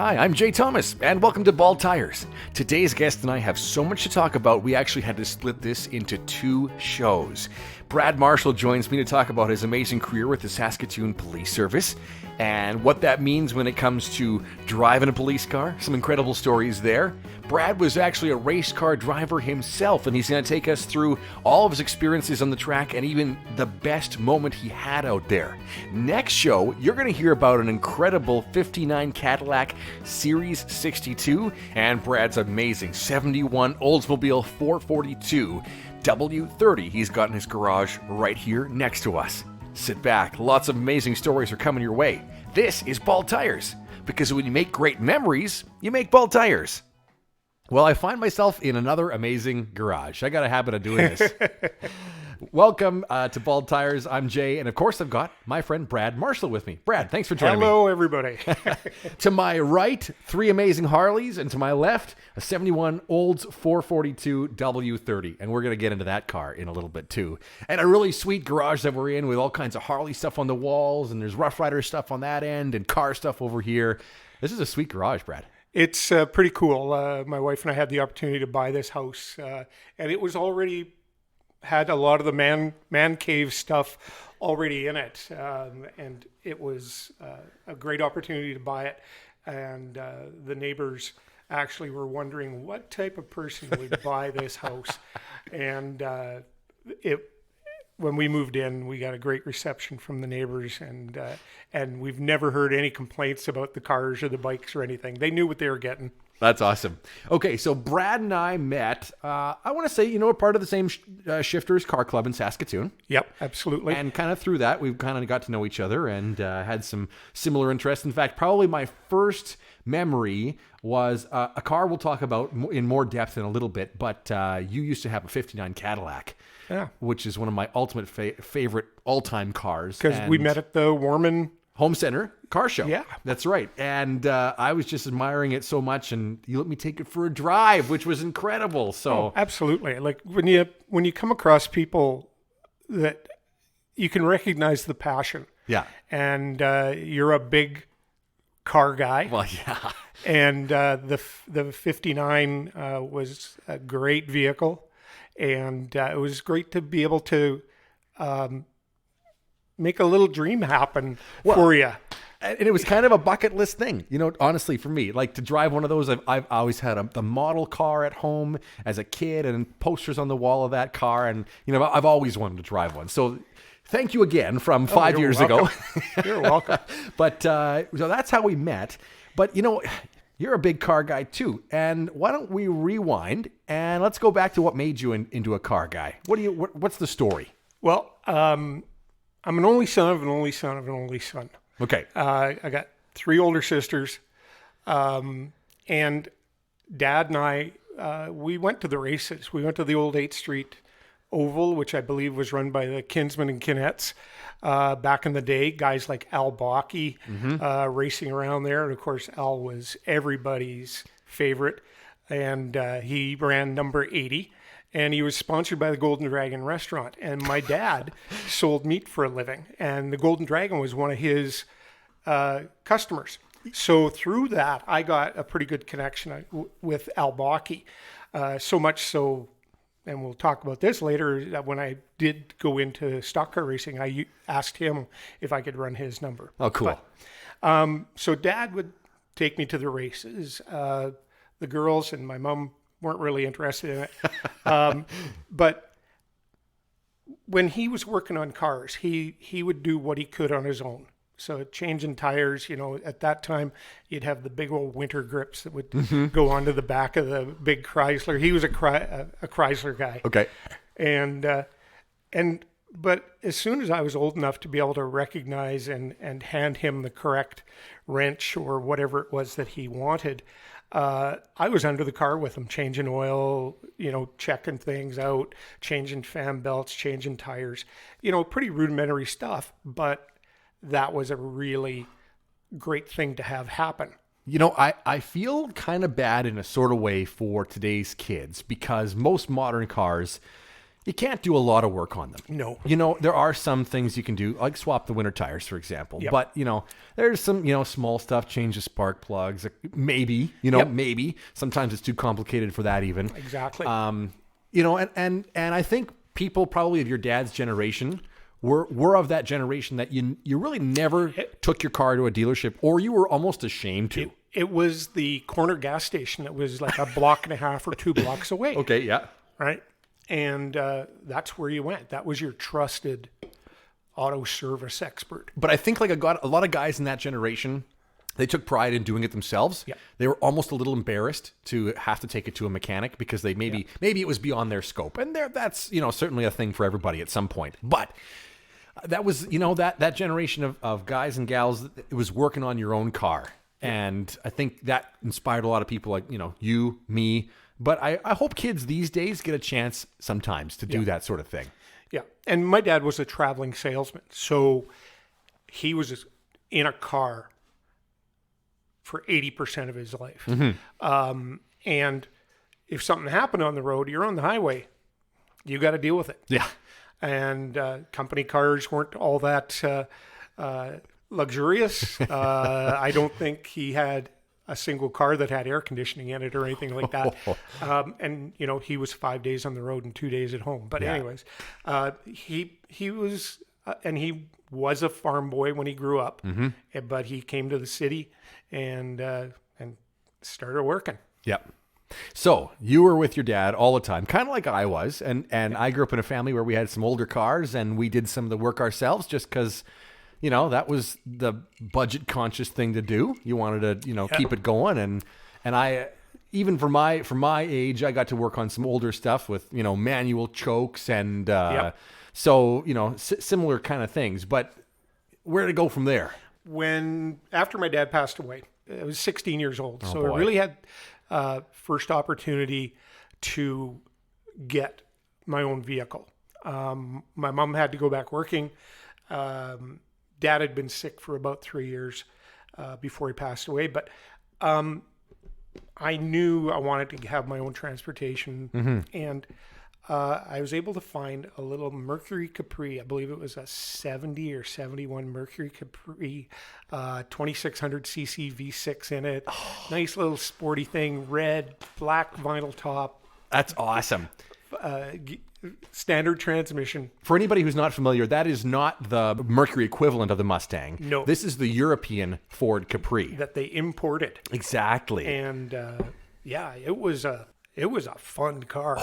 Hi, I'm Jay Thomas, and welcome to Bald Tires. Today's guest and I have so much to talk about, we actually had to split this into two shows. Brad Marshall joins me to talk about his amazing career with the Saskatoon Police Service and what that means when it comes to driving a police car. Some incredible stories there. Brad was actually a race car driver himself, and he's going to take us through all of his experiences on the track and even the best moment he had out there. Next show, you're going to hear about an incredible 59 Cadillac Series 62 and Brad's amazing 71 Oldsmobile 442 W30 he's got in his garage right here next to us. Sit back, lots of amazing stories are coming your way. This is Bald Tires, because when you make great memories, you make Bald Tires. Well, I find myself in another amazing garage. I got a habit of doing this. Welcome to Bald Tires. I'm Jay, and of course I've got my friend Brad Marshall with me. Brad, thanks for joining me. Hello, everybody. To my right, 3 amazing Harleys, and to my left, a 71 Olds 442 W30. And we're going to get into that car in a little bit too. And a really sweet garage that we're in with all kinds of Harley stuff on the walls, and there's Rough Rider stuff on that end, and car stuff over here. This is a sweet garage, Brad. It's pretty cool. My wife and I had the opportunity to buy this house, and it was already had a lot of the man cave stuff already in it, and it was a great opportunity to buy it. And the neighbors actually were wondering what type of person would buy this house. And when we moved in, we got a great reception from the neighbors, and we've never heard any complaints about the cars or the bikes or anything. They knew what they were getting. That's awesome. Okay, so Brad and I met, I want to say, we're part of the same Shifters Car Club in Saskatoon. Yep, absolutely. And kind of through that, we've kind of got to know each other and had some similar interests. In fact, probably my first memory was a car we'll talk about in more depth in a little bit, but you used to have a 59 Cadillac. Yeah, which is one of my ultimate favorite all-time cars. Because we met at the Warman Home Center car show. Yeah. That's right. And I was just admiring it so much, and you let me take it for a drive, which was incredible. So absolutely. Like when you come across people that you can recognize the passion. Yeah. And you're a big car guy. Well, yeah. And the 59 was a great vehicle. And it was great to be able to make a little dream happen for you. And it was kind of a bucket list thing, honestly, for me. Like to drive one of those, I've always had the model car at home as a kid and posters on the wall of that car. And, I've always wanted to drive one. So thank you again from 5 years ago. You're welcome. But so that's how we met. But, you're a big car guy too, and why don't we rewind and let's go back to what made you into a car guy? What's the story? Well, I'm an only son of an only son of an only son. Okay. I got 3 older sisters, and Dad and I we went to the races. We went to the old 8th Street Oval, which I believe was run by the Kinsman and Kinettes. Back in the day, guys like Al Bakke racing around there. And of course, Al was everybody's favorite. And he ran number 80. And he was sponsored by the Golden Dragon restaurant. And my dad sold meat for a living. And the Golden Dragon was one of his customers. So through that, I got a pretty good connection with Al Bakke. So much so, and we'll talk about this later, that when I did go into stock car racing, I asked him if I could run his number. Oh, cool. But, so Dad would take me to the races. The girls and my mom weren't really interested in it. But when he was working on cars, he would do what he could on his own. So changing tires, at that time, you'd have the big old winter grips that would go onto the back of the big Chrysler. He was a Chrysler guy. Okay. But as soon as I was old enough to be able to recognize and hand him the correct wrench or whatever it was that he wanted, I was under the car with him, changing oil, checking things out, changing fan belts, changing tires, pretty rudimentary stuff, but that was a really great thing to have happen. I feel kind of bad in a sort of way for today's kids because most modern cars, You can't do a lot of work on them. No. You know, there are some things you can do, like swap the winter tires, for example. Yep. But, you know, there's some, you know, small stuff, change the spark plugs, maybe, you know, Yep. maybe. Sometimes it's too complicated for that even. Exactly. You know, and I think people probably of your dad's generation were of that generation that you really never took your car to a dealership, or you were almost ashamed to. It was the corner gas station that was like a block and a half or 2 blocks away. Okay, yeah. Right? And that's where you went. That was your trusted auto service expert. But I think like a lot of guys in that generation, they took pride in doing it themselves. Yeah. They were almost a little embarrassed to have to take it to a mechanic because they maybe it was beyond their scope. And that's, you know, certainly a thing for everybody at some point. But that was, you know, that generation of guys and gals, it was working on your own car. And I think that inspired a lot of people like, you know, you, me. But I hope kids these days get a chance sometimes to do that sort of thing. Yeah. And my dad was a traveling salesman. So he was in a car for 80% of his life. And if something happened on the road, you're on the highway. You got to deal with it. Yeah. And company cars weren't all that luxurious. I don't think he had a single car that had air conditioning in it or anything like that. And, you know, he was 5 days on the road and 2 days at home. But anyways, he was, and he was a farm boy when he grew up, but he came to the city and started working. Yep. So you were with your dad all the time, kind of like I was. And I grew up in a family where we had some older cars and we did some of the work ourselves just because, you know, that was the budget conscious thing to do. You wanted to, you know, keep it going. And I, even for my age, I got to work on some older stuff with, you know, manual chokes and so, you know, similar kind of things. But where to go from there? After my dad passed away, I was 16 years old. So boy. I really had first opportunity to get my own vehicle. My mom had to go back working. Dad had been sick for about 3 years before he passed away. But I knew I wanted to have my own transportation. And I was able to find a little Mercury Capri. I believe it was a 70 or 71 Mercury Capri, 2600 cc V6 in it. Nice little sporty thing, red, black vinyl top. That's awesome. Standard transmission. For anybody who's not familiar, that is not the Mercury equivalent of the Mustang. No. This is the European Ford Capri. That they imported. Exactly. And it was a fun car.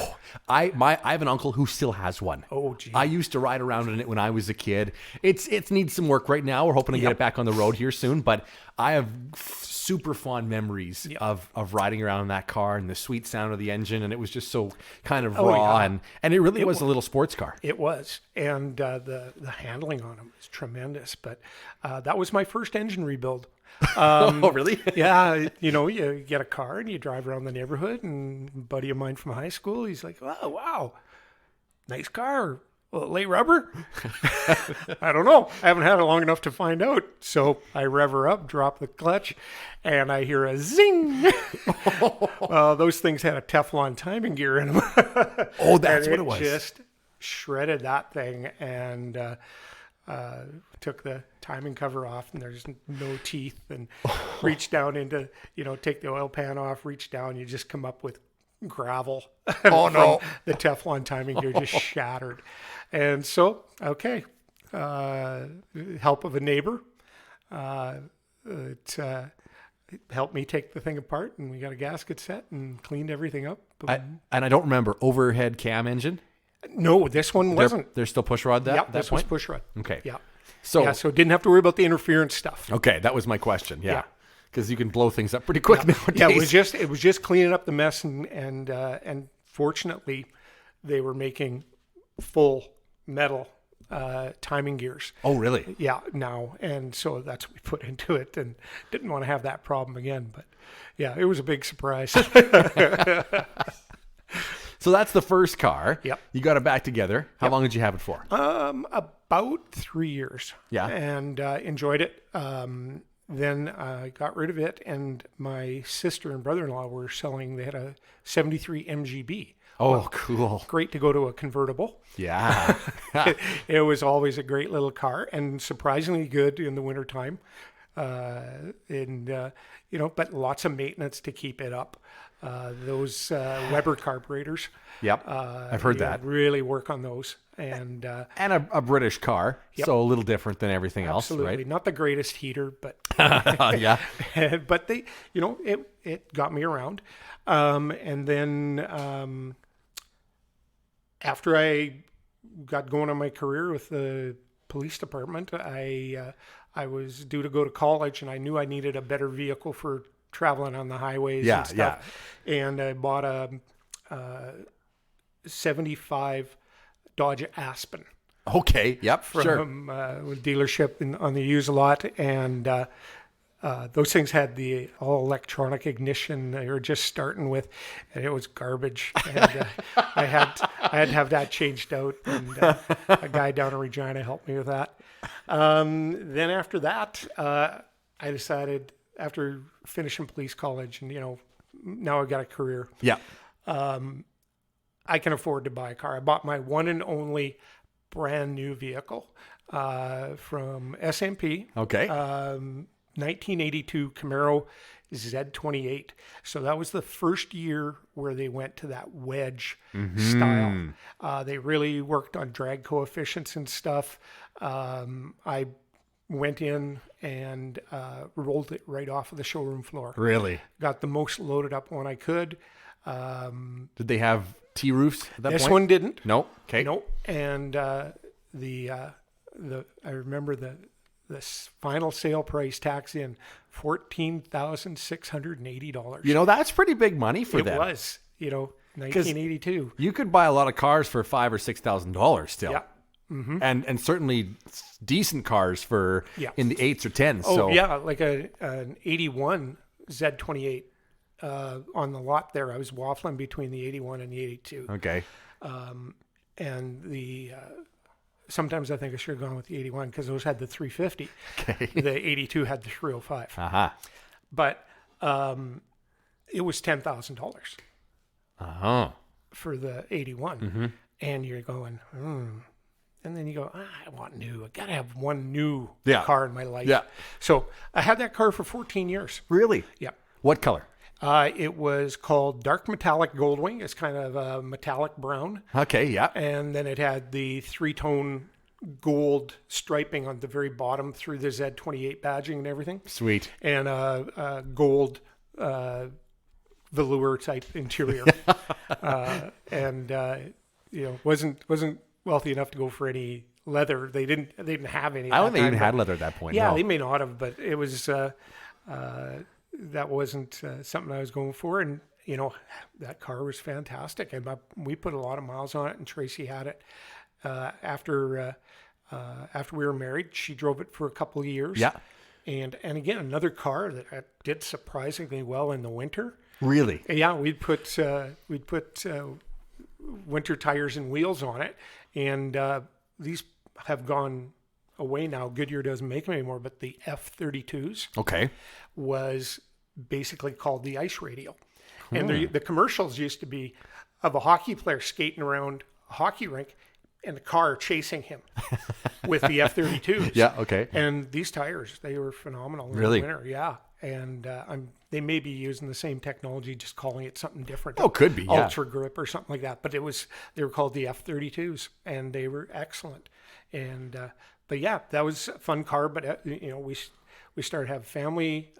I have an uncle who still has one. Oh, gee. I used to ride around in it when I was a kid. It needs some work right now. We're hoping to get it back on the road here soon, but I have super fond memories of riding around in that car and the sweet sound of the engine, and it was just so kind of raw, and it really was a little sports car. It was, and the handling on it was tremendous, but that was my first engine rebuild. Oh, really? Yeah, you know, you get a car and you drive around the neighborhood, and a buddy of mine from high school, he's like, "Oh, wow, nice car. Will it lay rubber?" I don't know. I haven't had it long enough to find out. So I rev her up, drop the clutch, and I hear a zing. Those things had a Teflon timing gear in them. Oh, that's what it was. Just shredded that thing and took the timing cover off, and there's no teeth, and reach down into, you know, take the oil pan off, reach down, you just come up with gravel. Oh, no. The Teflon timing gear just shattered. And so, okay, help of a neighbor, it helped me take the thing apart, and we got a gasket set and cleaned everything up. And I don't remember, overhead cam engine? No, this one wasn't. They're still push rod that this point? was push rod. Okay. Yeah. So it didn't have to worry about the interference stuff. okay, that was my question. Yeah. Yeah. Because you can blow things up pretty quick nowadays. Yeah, it was just cleaning up the mess, and fortunately, they were making full metal timing gears. Oh, really? Yeah, now, and so that's what we put into it, and didn't want to have that problem again. But yeah, it was a big surprise. So that's the first car. Yep. You got it back together. How long did you have it for? About 3 years. Yeah. And enjoyed it. Then I got rid of it, and my sister and brother-in-law were selling. They had a 73 MGB. Oh, cool. Great to go to a convertible. Yeah. It was always a great little car and surprisingly good in the wintertime. But lots of maintenance to keep it up. Those Weber carburetors. Yep. I've heard that. Really work on those. And a British car, so a little different than everything else, absolutely right? not the greatest heater, but Yeah. but they, it got me around. And then after I got going on my career with the police department, I was due to go to college, and I knew I needed a better vehicle for traveling on the highways and stuff. And I bought a 75 Dodge Aspen. Okay. Yep. From dealership on the used lot, and those things had the all electronic ignition they were just starting with, and it was garbage. And I had to have that changed out, and a guy down in Regina helped me with that. Then after that, I decided, after finishing police college, and now I've got a career. Yeah. I can afford to buy a car. I bought my one and only brand new vehicle from SMP. Okay. 1982 Camaro Z28. So that was the first year where they went to that wedge style. They really worked on drag coefficients and stuff. I went in and rolled it right off of the showroom floor. Really? Got the most loaded up one I could. Did they have T-roofs at that This point? one didn't. Nope. Okay. Nope. And I remember the final sale price tax in $14,680. That's pretty big money for them. It was, 1982. You could buy a lot of cars for $5,000 or $6,000 still. Yeah. Mm-hmm. And certainly decent cars for in the 8s or 10s. Oh, so. yeah, like an 81 Z28 on the lot there. I was waffling between the 81 and the 82. Okay. And sometimes I think I should have gone with the 81 because those had the 350. Okay. The 82 had the 305. Uh-huh. But it was $10,000 Uh-huh. for the 81. Mm-hmm. And you're going, And then you go, I want new. I got to have one new Yeah. car in my life. Yeah. So I had that car for 14 years. Really? Yeah. What color? It was called Dark Metallic Goldwing. It's kind of a metallic brown. Okay, yeah. And then it had the 3-tone gold striping on the very bottom through the Z28 badging and everything. Sweet. And a gold velour type interior. Wasn't wealthy enough to go for any leather. They didn't have any. I don't think they even had leather at that point. Yeah, no. they may not have, but it was that wasn't something I was going for. And that car was fantastic. And we put a lot of miles on it, and Tracy had it after we were married. She drove it for a couple of years. Yeah. And again, another car that did surprisingly well in the winter. Really? Yeah, we'd put winter tires and wheels on it, and these have gone away now. Goodyear doesn't make them anymore, but the F32s Okay. was basically called the ice radial. And the commercials used to be of a hockey player skating around a hockey rink and the car chasing him with the F32s. Yeah, okay. And these tires, they were phenomenal in Really? the winter. Yeah. And they may be using the same technology, just calling it something different. Oh, could be, yeah. Ultra grip or something like that. But they were called the F32s, and they were excellent. And but yeah, that was a fun car. But we started to have family,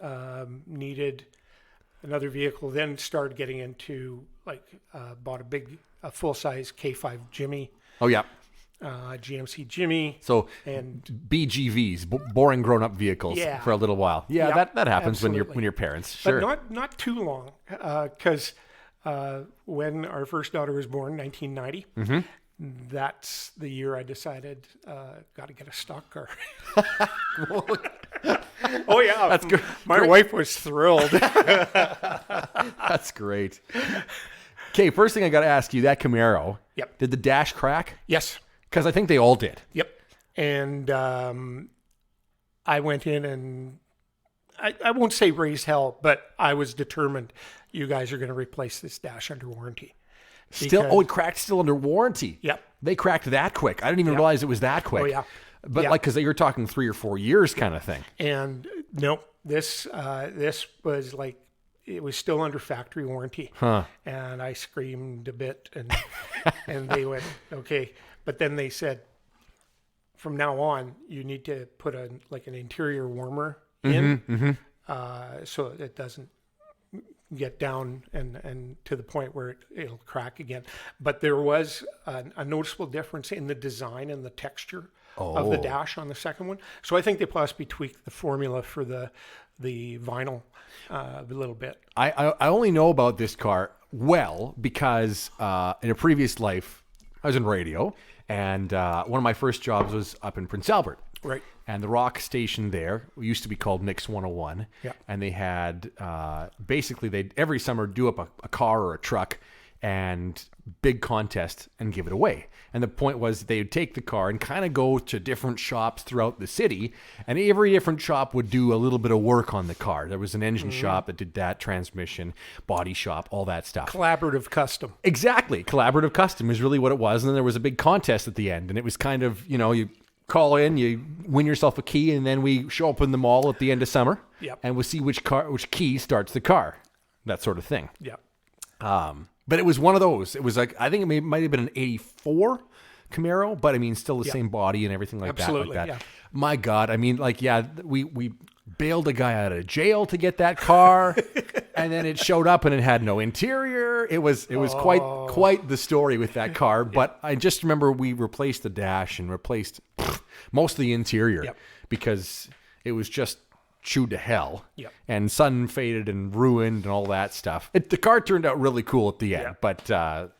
needed another vehicle. Then started getting into bought a full size K5 Jimmy. Oh, yeah. GMC Jimmy. So and BGVs, boring grown-up vehicles for a little while. Yeah, Yeah, that happens absolutely. when you're parents. Sure. But not too long, because when our first daughter was born, 1990, that's the year I decided got to get a stock car. Oh yeah, That's good. My wife was thrilled. That's great. Okay, first thing I got to ask you, that Camaro. Yep. Did the dash crack? Yes. Because I think they all did. Yep. And I went in and I won't say raised hell, but I was determined you guys are going to replace this dash under warranty. Still, it cracked still under warranty. Yep. They cracked that quick. I didn't even realize it was that quick. Oh, yeah. But because you're talking 3 or 4 years kind of thing. And no, this was like, it was still under factory warranty. Huh. And I screamed a bit, and they went, okay. But then they said, from now on, you need to put an interior warmer in, so it doesn't get down and to the point where it'll crack again. But there was a noticeable difference in the design and the texture of the dash on the second one. So I think they possibly tweaked the formula for the vinyl a little bit. I only know about this car well because in a previous life, I was in radio, and one of my first jobs was up in Prince Albert. Right. And the rock station there used to be called Mix 101. Yeah. And they had, basically, they'd every summer do up a car or a truck and big contest and give it away. And the point was they would take the car and kind of go to different shops throughout the city. And every different shop would do a little bit of work on the car. There was an engine shop that did that, transmission, body shop, all that stuff. Collaborative custom. Exactly. Collaborative custom is really what it was. And then there was a big contest at the end. And it was kind of, you call in, you win yourself a key, and then we show up in the mall at the end of summer. Yep. And we'll see which key starts the car. That sort of thing. Yeah. But it was one of those. It was like, I think it might have been an 84 Camaro, but I mean, still the same body and everything like Absolutely, that. yeah. My God. I mean, we bailed a guy out of jail to get that car, and then it showed up and it had no interior. It was quite the story with that car. But I just remember we replaced the dash and replaced most of the interior because it was just chewed to hell. Yep. And sun faded and ruined and all that stuff. The car turned out really cool at the end, but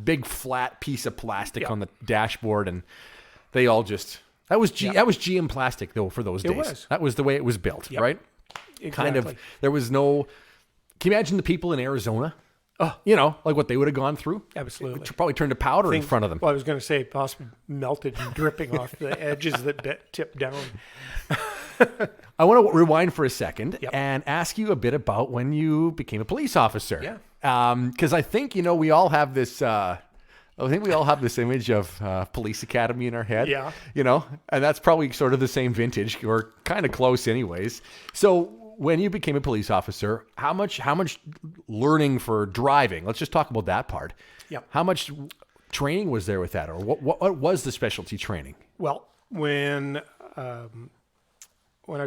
big flat piece of plastic on the dashboard, and they all just. That was GM plastic though for those days. It was. That was the way it was built, right? Exactly. Kind of. There was no. Can you imagine the people in Arizona? Like what they would have gone through. Absolutely. It probably turned to powder in front of them. Well, I was going to say possibly melted and dripping off the edges that tipped down. I want to rewind for a second and ask you a bit about when you became a police officer. Yeah. Because I think we all have this. Image of police academy in our head. Yeah. And that's probably sort of the same vintage or kind of close, anyways. So when you became a police officer, how much learning for driving? Let's just talk about that part. Yep. How much training was there with that, or what was the specialty training? Well, when I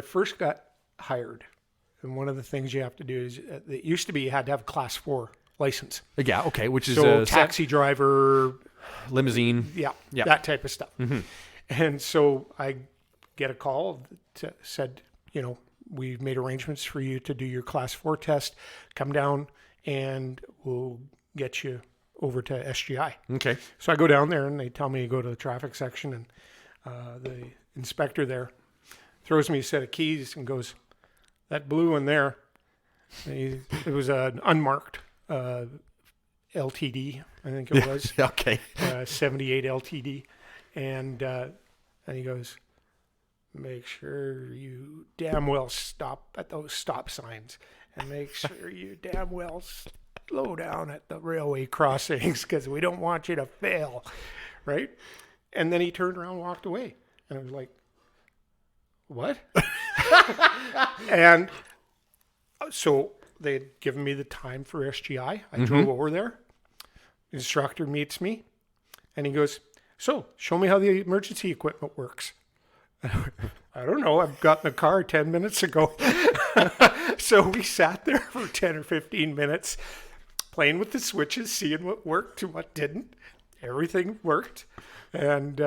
first got hired, and one of the things you have to do is it used to be you had to have a Class 4 license. Yeah, okay, which is so a taxi driver, limousine. Yeah, that type of stuff. Mm-hmm. And so I get a call that said, we've made arrangements for you to do your Class 4 test. Come down and we'll get you over to SGI. Okay. So I go down there and they tell me to go to the traffic section, and the inspector there throws me a set of keys and goes, that blue one there, it was an unmarked LTD, I think it was. Okay. 78 LTD. And he goes, make sure you damn well stop at those stop signs, and make sure you damn well slow down at the railway crossings, because we don't want you to fail, right? And then he turned around and walked away. And I was like, what? And so they had given me the time for SGI. I drove over there. Instructor meets me, and he goes, so show me how the emergency equipment works. I don't know. I've got in the car 10 minutes ago. So we sat there for 10 or 15 minutes playing with the switches, seeing what worked and what didn't. Everything worked. And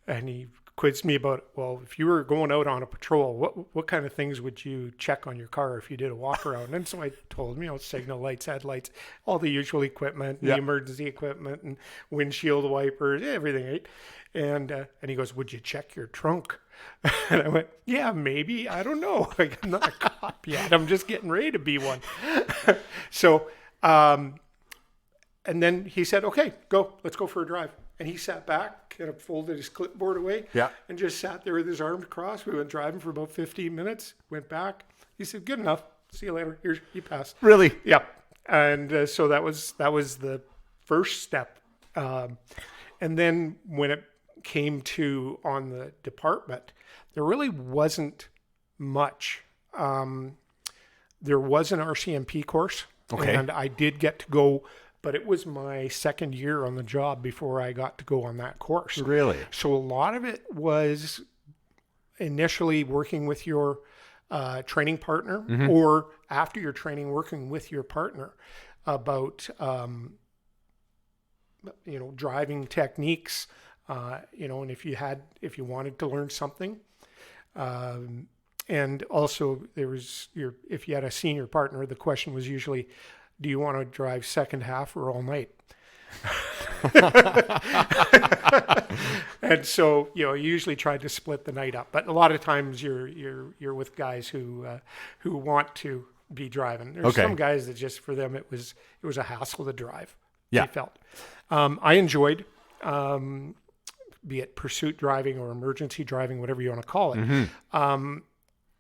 he quizzed me about, well, if you were going out on a patrol, what kind of things would you check on your car if you did a walk around? And so I told him, signal lights, headlights, all the usual equipment, the emergency equipment, and windshield wipers, everything, right? And he goes, would you check your trunk? And I went, yeah, maybe. I don't know. I'm not a cop yet. I'm just getting ready to be one. So, and then he said, okay, let's go for a drive. And he sat back, kind of folded his clipboard away, and just sat there with his arms crossed. We went driving for about 15 minutes, went back. He said, good enough. See you later. Here's, you passed. Really? Yeah. And so that was the first step. And then when it came to on the department, there really wasn't much. There was an RCMP course, Okay. and I did get to go, but it was my second year on the job before I got to go on that course. Really? So a lot of it was initially working with your training partner, or after your training, working with your partner about driving techniques, and if you wanted to learn something, and also if you had a senior partner, the question was usually, do you want to drive second half or all night? And so, you usually tried to split the night up, but a lot of times you're with guys who want to be driving. There's some guys that just, for them, it was a hassle to drive. Yeah. They felt. I enjoyed, be it pursuit driving or emergency driving, whatever you want to call it.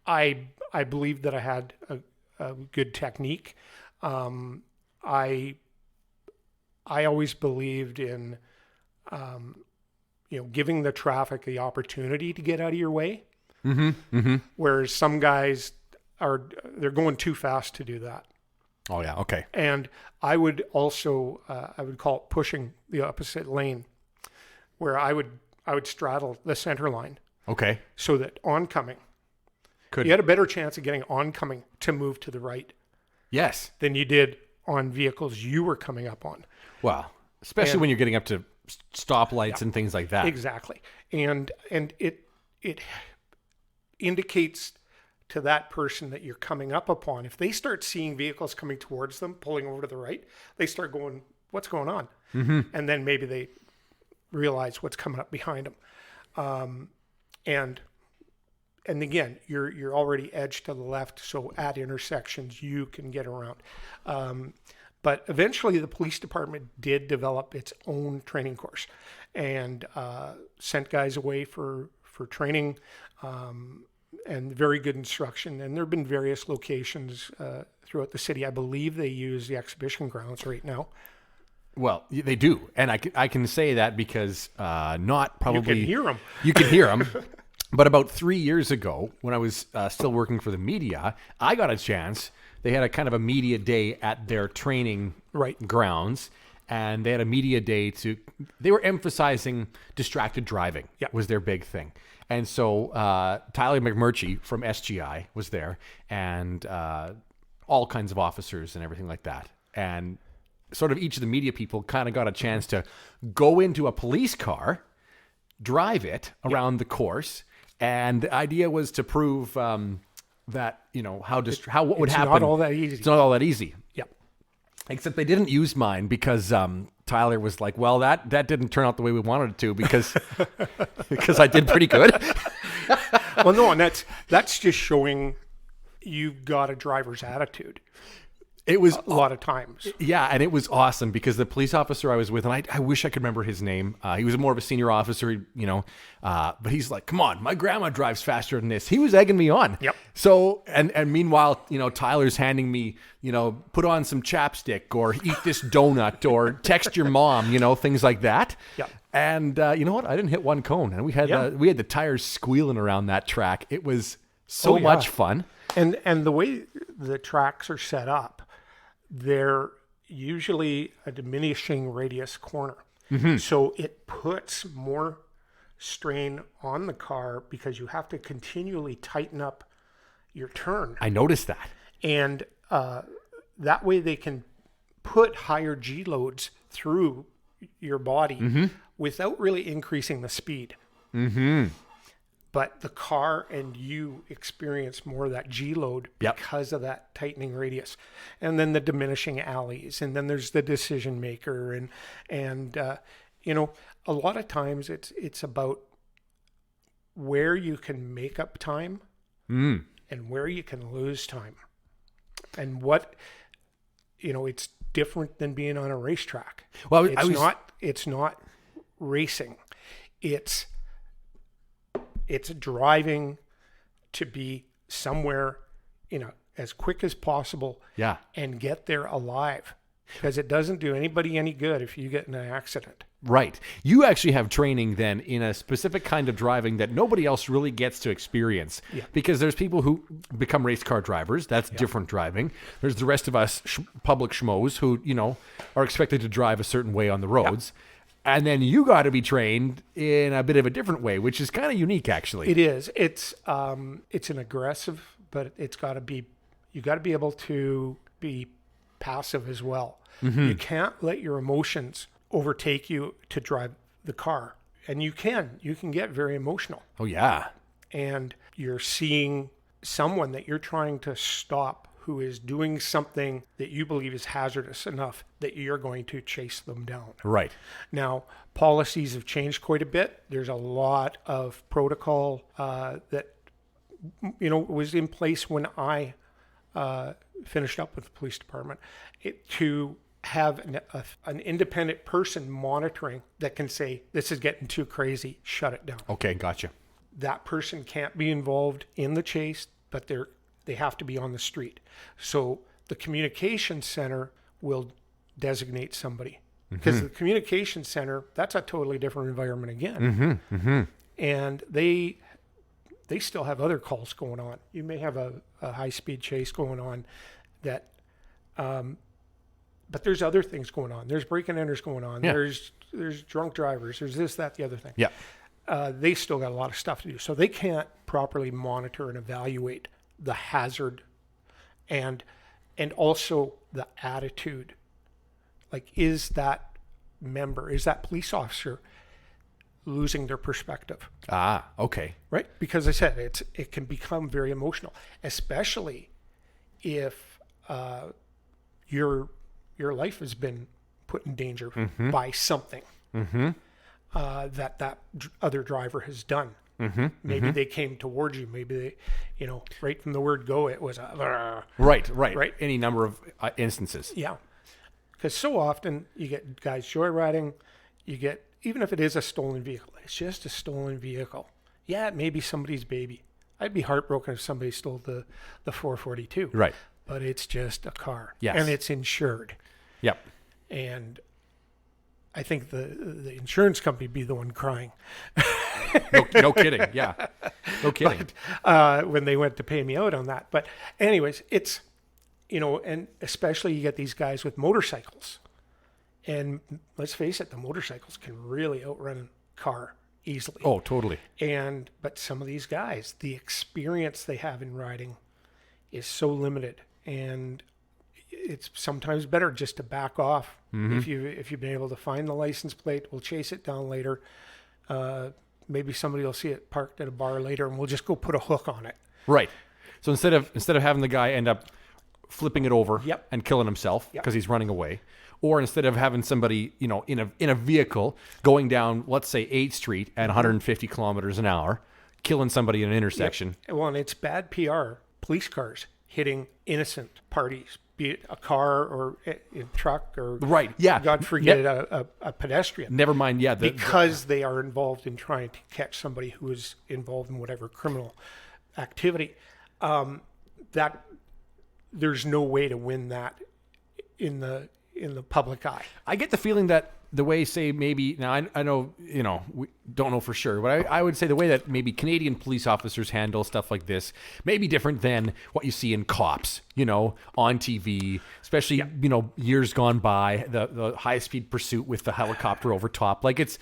I believed that I had a good technique. I always believed in, giving the traffic the opportunity to get out of your way. Whereas some guys they're going too fast to do that. Oh yeah. Okay. And I would also, I would call it pushing the opposite lane, where I would straddle the center line. Okay. So that oncoming, you had a better chance of getting oncoming to move to the right. Yes. Than you did on vehicles you were coming up on. Well, especially when you're getting up to stoplights and things like that. Exactly. And it indicates to that person that you're coming up upon. If they start seeing vehicles coming towards them, pulling over to the right, they start going, what's going on? And then maybe they realize what's coming up behind them. And again, you're already edged to the left, so at intersections you can get around. But eventually the police department did develop its own training course and sent guys away for training and very good instruction. And there have been various locations throughout the city. I believe they use the exhibition grounds right now. Well, they do. And I can say that because not probably... You can hear them. You can hear them. But about 3 years ago, when I was still working for the media, I got a chance. They had a kind of a media day at their training grounds, and they had a media day they were emphasizing distracted driving was their big thing. And so Tyler McMurchie from SGI was there, and all kinds of officers and everything like that. And sort of each of the media people kind of got a chance to go into a police car, drive it around the course. And the idea was to prove that, what would happen. It's not all that easy. It's not all that easy. Yep. Except they didn't use mine because Tyler was like, well, that didn't turn out the way we wanted it to because I did pretty good. Well, no, and that's just showing you've got a driver's attitude. It was a lot of times. Yeah, and it was awesome because the police officer I was with, and I wish I could remember his name. He was more of a senior officer, but he's like, come on, my grandma drives faster than this. He was egging me on. Yep. So, and meanwhile, Tyler's handing me, put on some chapstick or eat this donut or text your mom, things like that. Yep. And you know what? I didn't hit one cone, and we had the tires squealing around that track. It was so much fun. And the way the tracks are set up, they're usually a diminishing radius corner. So it puts more strain on the car because you have to continually tighten up your turn. I noticed that. And that way they can put higher G loads through your body without really increasing the speed. But the car and you experience more of that G load because of that tightening radius. And then the diminishing alleys. And then there's the decision maker. And a lot of times it's about where you can make up time and where you can lose time. And what, it's different than being on a racetrack. Well, it's not racing. It's driving to be somewhere, as quick as possible. Yeah. And get there alive. because it doesn't do anybody any good if you get in an accident. Right. You actually have training then in a specific kind of driving that nobody else really gets to experience. Yeah. Because there's people who become race car drivers. That's different driving. There's the rest of us public schmoes who, are expected to drive a certain way on the roads. And then you got to be trained in a bit of a different way, which is kind of unique, actually. It is. It's an aggressive, but you got to be able to be passive as well. Mm-hmm. You can't let your emotions overtake you to drive the car. And you can get very emotional. Oh, yeah. And you're seeing someone that you're trying to stop who is doing something that you believe is hazardous enough that you're going to chase them down. Right. Now, policies have changed quite a bit. There's a lot of protocol that, was in place when I finished up with the police department to have an independent person monitoring that can say, this is getting too crazy, shut it down. Okay, gotcha. That person can't be involved in the chase, but they have to be on the street. So the communication center will designate somebody, because the communication center, that's a totally different environment again. Mm-hmm, mm-hmm. And they still have other calls going on. You may have a high-speed chase going on that, but there's other things going on. There's break and enters going on. Yeah. There's drunk drivers. There's this, that, the other thing. Yeah. They still got a lot of stuff to do. So they can't properly monitor and evaluate the hazard and also the attitude. Like, is that police officer losing their perspective? Ah, okay. Right? Because I said it can become very emotional, especially if your life has been put in danger by something that other driver has done. Mm-hmm. Maybe they came towards you. Maybe they, right from the word go, it was a... Right. Any number of instances. Yeah. Because so often you get guys joyriding, even if it is a stolen vehicle, it's just a stolen vehicle. Yeah, it may be somebody's baby. I'd be heartbroken if somebody stole the 442. Right. But it's just a car. Yes. And it's insured. Yep. And I think the insurance company would be the one crying. No kidding. Yeah. No kidding. But, when they went to pay me out on that. But anyways, it's, and especially you get these guys with motorcycles. And let's face it, the motorcycles can really outrun a car easily. Oh, totally. But some of these guys, the experience they have in riding is so limited. And it's sometimes better just to back off. Mm-hmm. If you've been able to find the license plate, we'll chase it down later. Maybe somebody will see it parked at a bar later, and we'll just go put a hook on it. Right. So instead of having the guy end up flipping it over and killing himself because he's running away, or instead of having somebody in a vehicle going down, let's say 8th Street at 150 kilometers an hour, killing somebody in an intersection. Yep. Well, and it's bad PR. Police cars hitting innocent parties, be it a car or a truck or, God forbid, a pedestrian. Never mind, because they are involved in trying to catch somebody who is involved in whatever criminal activity. That there's no way to win that in the public eye. I get the feeling that the way, say, maybe, now I know, we don't know for sure, but I would say the way that maybe Canadian police officers handle stuff like this may be different than what you see in Cops, on TV, especially, years gone by, the high-speed pursuit with the helicopter over top. Like, it's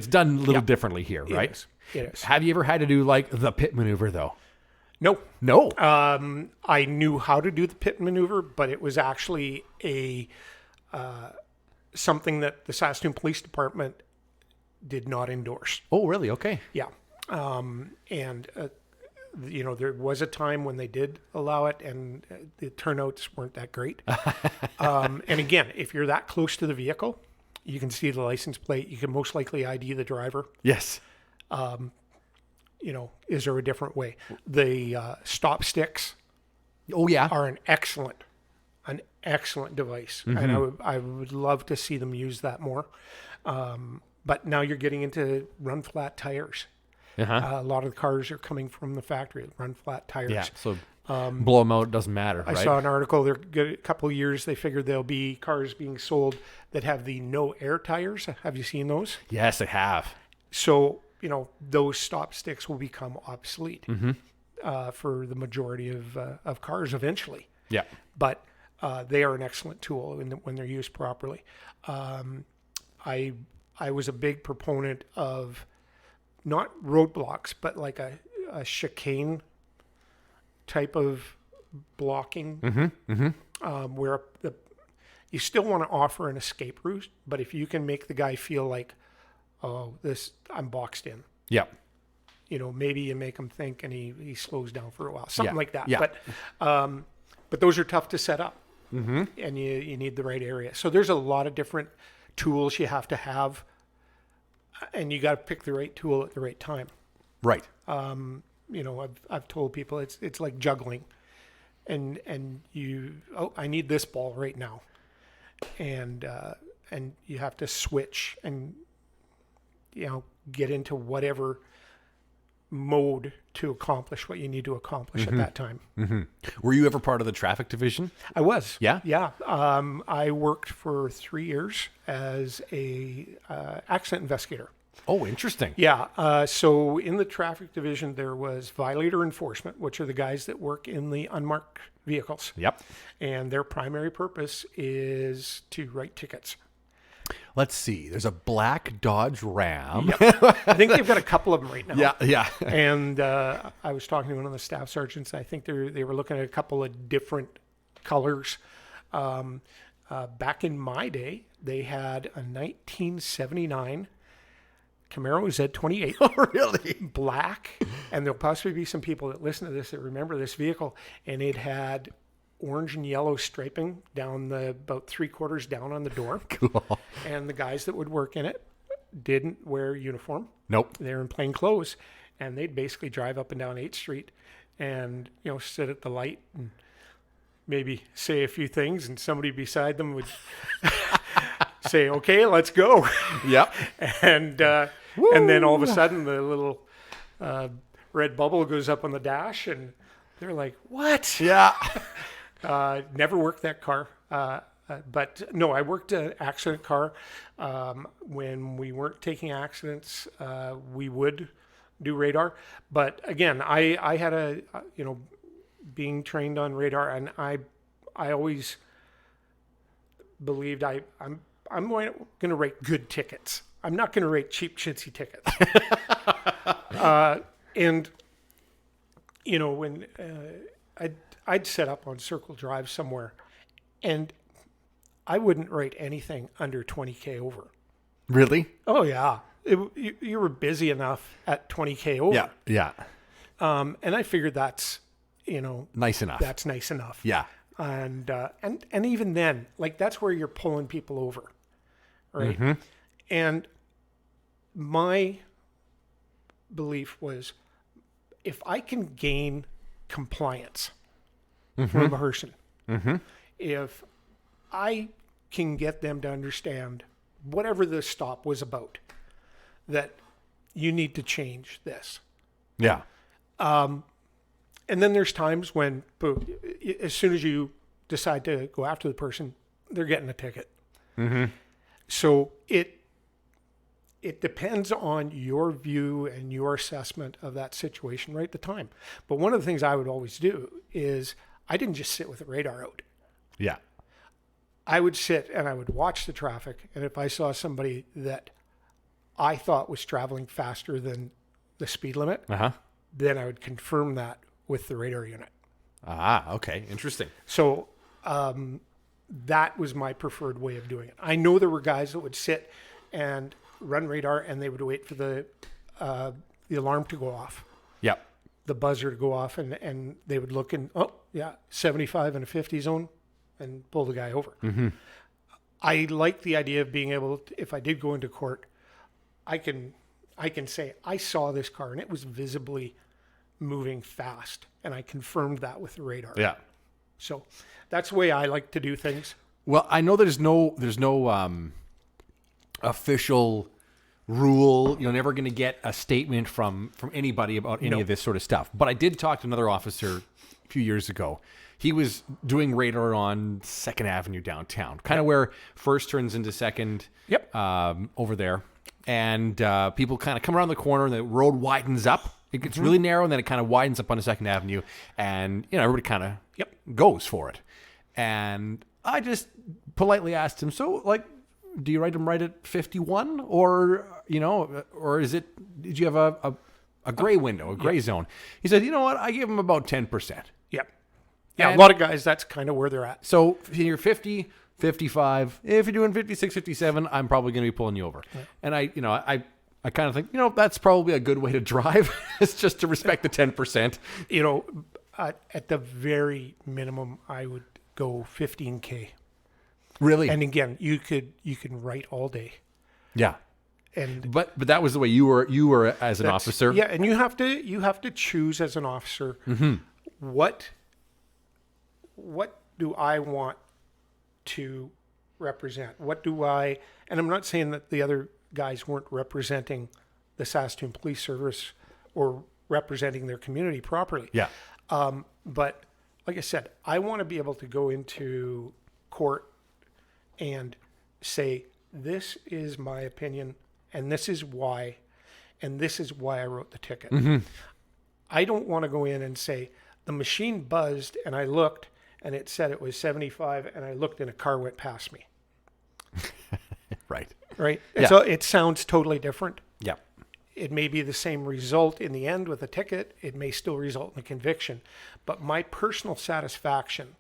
done a little differently here, right? It is. Have you ever had to do, like, the pit maneuver, though? No. I knew how to do the pit maneuver, but it was actually something that the Saskatoon Police Department did not endorse. Oh, really? Okay. Yeah. There was a time when they did allow it, and the turnouts weren't that great. And again, if you're that close to the vehicle, you can see the license plate. You can most likely ID the driver. Yes. Is there a different way? The stop sticks. Oh, yeah. Are an excellent device. Mm-hmm. And I would love to see them use that more. But now you're getting into run flat tires. Uh-huh. A lot of the cars are coming from the factory, run flat tires. Yeah, so Blow them out, doesn't matter, I right? saw an article. They're good, a couple of years. They figured there'll be cars being sold that have the no air tires. Have you seen those? Yes, I have. So those stop sticks will become obsolete for the majority of cars eventually. Yeah. But they are an excellent tool when they're used properly. I was a big proponent of not roadblocks, but like a chicane type of blocking, where you still want to offer an escape route, but if you can make the guy feel like, oh, I'm boxed in. Yeah. Maybe you make him think and he slows down for a while, something like that. Yeah. But those are tough to set up, and you need the right area. So there's a lot of different tools you have to have, and you got to pick the right tool at the right time. Right. I've told people it's like juggling, and I need this ball right now, and you have to switch and get into whatever mode to accomplish what you need to accomplish at that time. Were you ever part of the traffic division? I was. Yeah? Yeah. I worked for 3 years as a accident investigator. Oh, interesting. Yeah. So in the traffic division, there was violator enforcement, which are the guys that work in the unmarked vehicles. Yep. And their primary purpose is to write tickets. Let's see. There's a black Dodge Ram. Yep. I think they've got a couple of them right now. Yeah. And I was talking to one of the staff sergeants. I think they were looking at a couple of different colors. Back in my day, they had a 1979 Camaro Z28. Oh, really? Black. And there'll possibly be some people that listen to this that remember this vehicle. And it had orange and yellow striping down about 3/4 down on the door. Cool. And the guys that would work in it didn't wear uniform. Nope. They're in plain clothes. And they'd basically drive up and down 8th Street and, sit at the light and maybe say a few things, and somebody beside them would say, okay, let's go. Yep. And then all of a sudden the little red bubble goes up on the dash, and they're like, what? Yeah. Never worked that car. But no, I worked an accident car. When we weren't taking accidents, we would do radar. But again, I had being trained on radar, and I always believed I'm going to rate good tickets. I'm not going to rate cheap chintzy tickets. And when I'd set up on Circle Drive somewhere, and I wouldn't rate anything under 20K over. Really? Oh yeah, you were busy enough at 20K over. Yeah. And I figured that's Nice enough. That's nice enough. Yeah. And even then, like, that's where you're pulling people over, right? Mm-hmm. And my belief was, if I can gain compliance from a person, if I can get them to understand whatever the stop was about, that you need to change this. Yeah. And then there's times when, as soon as you decide to go after the person, they're getting a ticket. Mm-hmm. So it depends on your view and your assessment of that situation right at the time. But one of the things I would always do is I didn't just sit with the radar out. Yeah. I would sit and I would watch the traffic. And if I saw somebody that I thought was traveling faster than the speed limit, then I would confirm that with the radar unit. Ah, okay. Interesting. So that was my preferred way of doing it. I know there were guys that would sit and run radar, and they would wait for the alarm to go off. Yep. The buzzer to go off, and they would look and, 75 in a 50 zone, and pull the guy over. Mm-hmm. I like the idea of being able to, if I did go into court, I can say, I saw this car and it was visibly moving fast, and I confirmed that with the radar. Yeah. So that's the way I like to do things. Well, I know there's no official rule. You're never going to get a statement from anybody about any of this sort of stuff. But I did talk to another officer a few years ago. He was doing radar on 2nd Avenue downtown, kind of where First turns into 2nd over there. And people kind of come around the corner and the road widens up. It gets really narrow and then it kind of widens up on 2nd Avenue. And, everybody kind of goes for it. And I just politely asked him, so, like, do you write them right at 51? Or, or did you have a gray window, a gray zone? He said, you know what? I give them about 10%. Yeah, a lot of guys, that's kind of where they're at. So if you're 50, 55, if you're doing 56, 57, I'm probably going to be pulling you over. Yeah. And I kind of think, that's probably a good way to drive. It's just to respect the 10%. At the very minimum, I would go 15K. Really? And again, you can write all day. Yeah. And but that was the way you were as an officer. Yeah, and you have to choose as an officer what do I want to represent? And I'm not saying that the other guys weren't representing the Saskatoon Police Service or representing their community properly. Yeah. But like I said, I want to be able to go into court and say, this is my opinion and this is why I wrote the ticket. I don't want to go in and say, the machine buzzed and I looked and it said it was 75 and I looked and a car went past me. Right. Yeah. So it sounds totally different. Yeah. It may be the same result in the end with a ticket. It may still result in a conviction. But my personal satisfaction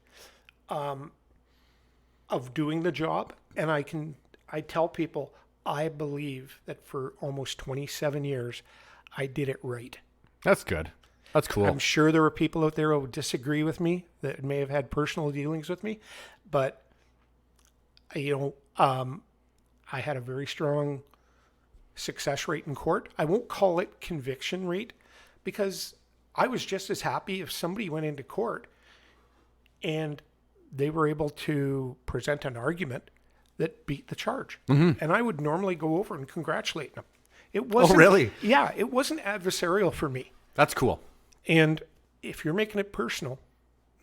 of doing the job, and I tell people, I believe that for almost 27 years, I did it right. That's good. That's cool. I'm sure there are people out there who would disagree with me that may have had personal dealings with me, but I had a very strong success rate in court. I won't call it conviction rate because I was just as happy if somebody went into court and they were able to present an argument that beat the charge. And I would normally go over and congratulate them. It wasn't, oh, really? Yeah, it wasn't adversarial for me. That's cool. And if you're making it personal,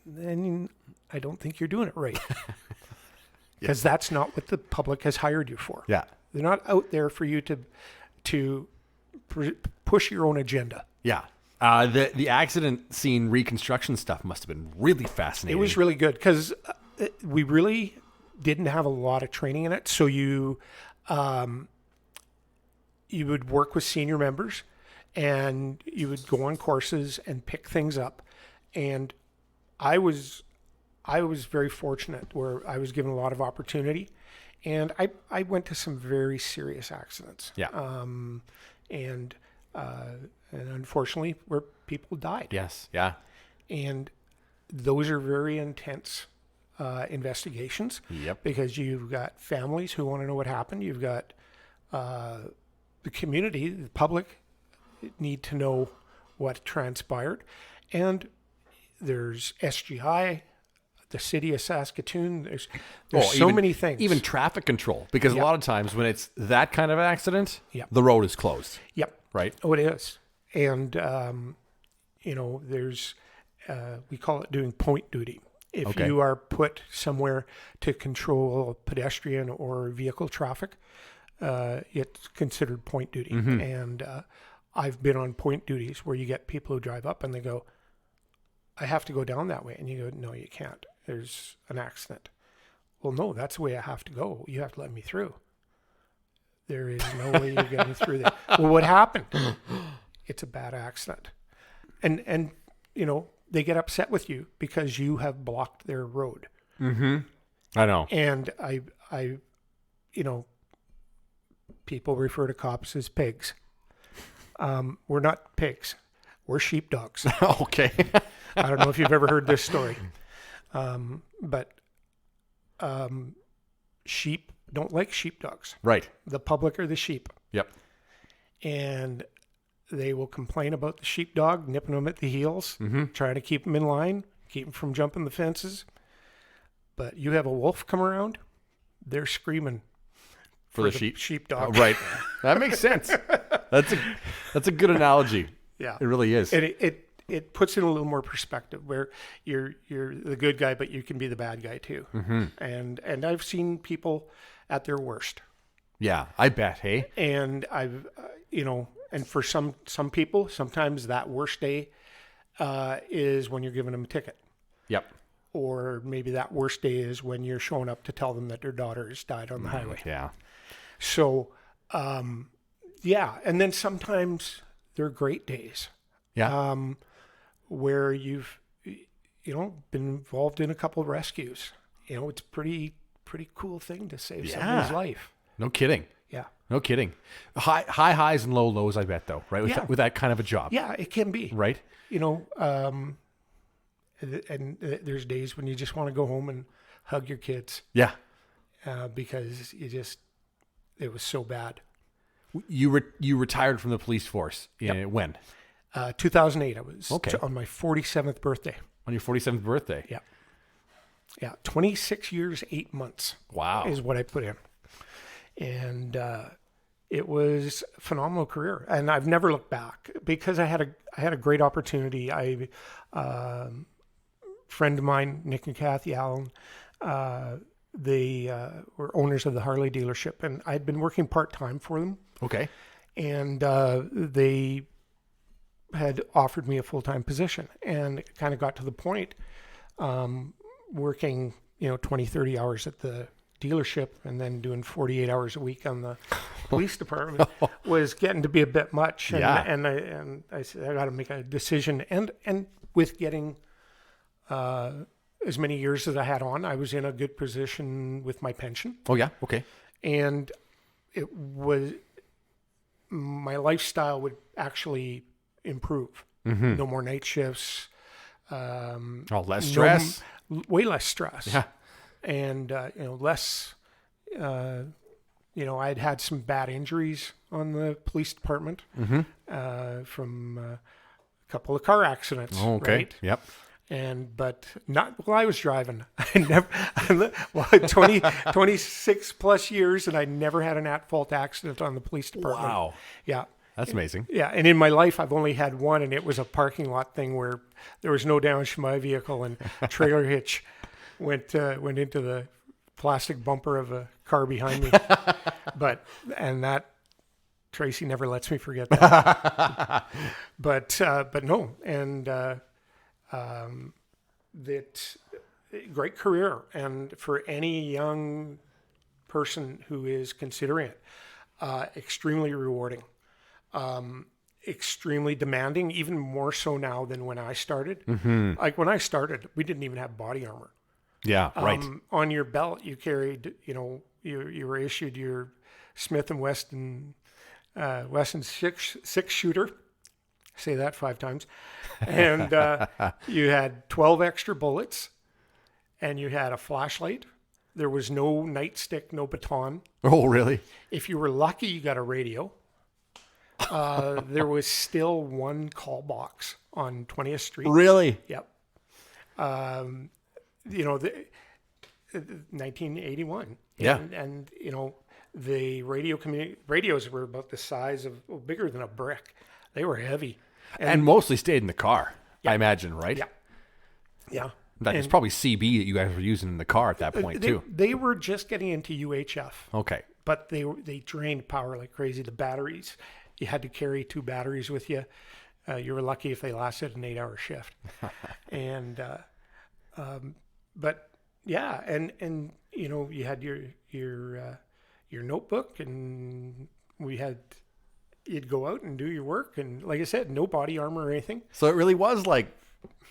then I don't think you're doing it right. Because that's not what the public has hired you for. Yeah. They're not out there for you to push your own agenda. Yeah. The accident scene reconstruction stuff must have been really fascinating. It was really good because we really didn't have a lot of training in it. So you would work with senior members and you would go on courses and pick things up. And I was very fortunate where I was given a lot of opportunity. And I went to some very serious accidents. Yeah. And unfortunately, where people died. Yes. Yeah. And those are very intense investigations. Yep. Because you've got families who want to know what happened. You've got the community, the public need to know what transpired. And there's SGI, the city of Saskatoon. There's so many things. Even traffic control, because a lot of times when it's that kind of accident, the road is closed. Yep. Right? Oh, it is. And, there's, we call it doing point duty. If you are put somewhere to control pedestrian or vehicle traffic, it's considered point duty. And I've been on point duties where you get people who drive up and they go, I have to go down that way. And you go, no, you can't. There's an accident. Well, no, that's the way I have to go. You have to let me through. There is no way you're getting through there. Well, what happened? It's a bad accident. And they get upset with you because you have blocked their road. I know. And I people refer to cops as pigs. We're not pigs. We're sheepdogs. Okay. I don't know if you've ever heard this story. But sheep don't like sheepdogs. Right. The public are the sheep. Yep. And they will complain about the sheepdog, nipping them at the heels, trying to keep them in line, keep them from jumping the fences. But you have a wolf come around, they're screaming for the sheepdog. Right. That makes sense. That's a good analogy. Yeah, it really is. And it puts in a little more perspective where you're the good guy, but you can be the bad guy too. Mm-hmm. And I've seen people at their worst. Yeah, I bet. Hey, and I've and for some people, sometimes that worst day is when you're giving them a ticket. Yep. Or maybe that worst day is when you're showing up to tell them that their daughter has died on the highway. Yeah. So, yeah, and then sometimes they're great days. Yeah. Where you've been involved in a couple of rescues. It's pretty cool thing to save somebody's life. No kidding. Yeah. No kidding. High highs and low lows, I bet, though, right? With that kind of a job. Yeah, it can be. Right. And there's days when you just want to go home and hug your kids. Yeah. Because it was so bad. You retired from the police force when? 2008. I was okay. On my 47th birthday. On your 47th birthday? Yeah. Yeah. 26 years, 8 months. Wow. Is what I put in. And it was a phenomenal career. And I've never looked back because I had a great opportunity. Friend of mine, Nick and Kathy Allen, they were owners of the Harley dealership, and I'd been working part-time for them. Okay. And they had offered me a full-time position, and it kind of got to the point working 20, 30 hours at the dealership and then doing 48 hours a week on the police department was getting to be a bit much. And, and I said, I got to make a decision. And with getting as many years as I had on, I was in a good position with my pension. Oh, yeah. Okay. And it was, my lifestyle would actually improve. Mm-hmm. No more night shifts. Less stress. Way less stress. Yeah. And, less, I'd had some bad injuries on the police department from a couple of car accidents. Oh, okay. Right? Yep. But not while I was driving. I never, 26 plus years, and I never had an at-fault accident on the police department. Wow. Yeah. That's amazing. Yeah. And in my life, I've only had one, and it was a parking lot thing where there was no damage to my vehicle, and a trailer hitch went into the plastic bumper of a car behind me. But Tracy never lets me forget that. but no. And, that great career, and for any young person who is considering it, extremely rewarding, extremely demanding, even more so now than when I started. Mm-hmm. Like when I started, we didn't even have body armor. Yeah, right. On your belt, you carried, you were issued your Smith & Wesson six shooter. Say that 5 times. And you had 12 extra bullets, and you had a flashlight. There was no nightstick, no baton. Oh, really? If you were lucky, you got a radio. There was still one call box on 20th Street. Really? Yep. 1981. Yeah. And the radios were about the size of, bigger than a brick. They were heavy. And mostly stayed in the car, I imagine, right? Yeah. Yeah. That was probably CB that you guys were using in the car at that point, too. They were just getting into UHF. Okay. But they drained power like crazy. The batteries, you had to carry 2 batteries with you. You were lucky if they lasted an 8-hour shift. And, but yeah, and you had your notebook, and you'd go out and do your work, and like I said, no body armor or anything. So it really was like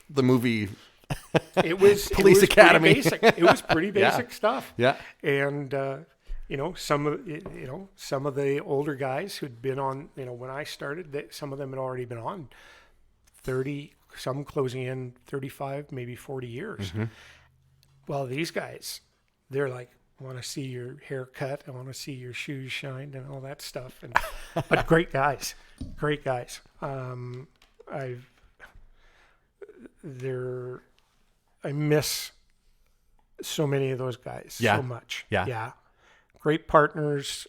the movie. It was Police Academy. It was pretty basic stuff. Yeah. And some of the older guys who'd been on, when I started, some of them had already been on 30, some closing in 35, maybe 40 years. Mm-hmm. Well, these guys, they're like, I want to see your haircut. I want to see your shoes shined and all that stuff. But great guys. I miss so many of those guys so much. Yeah. great partners,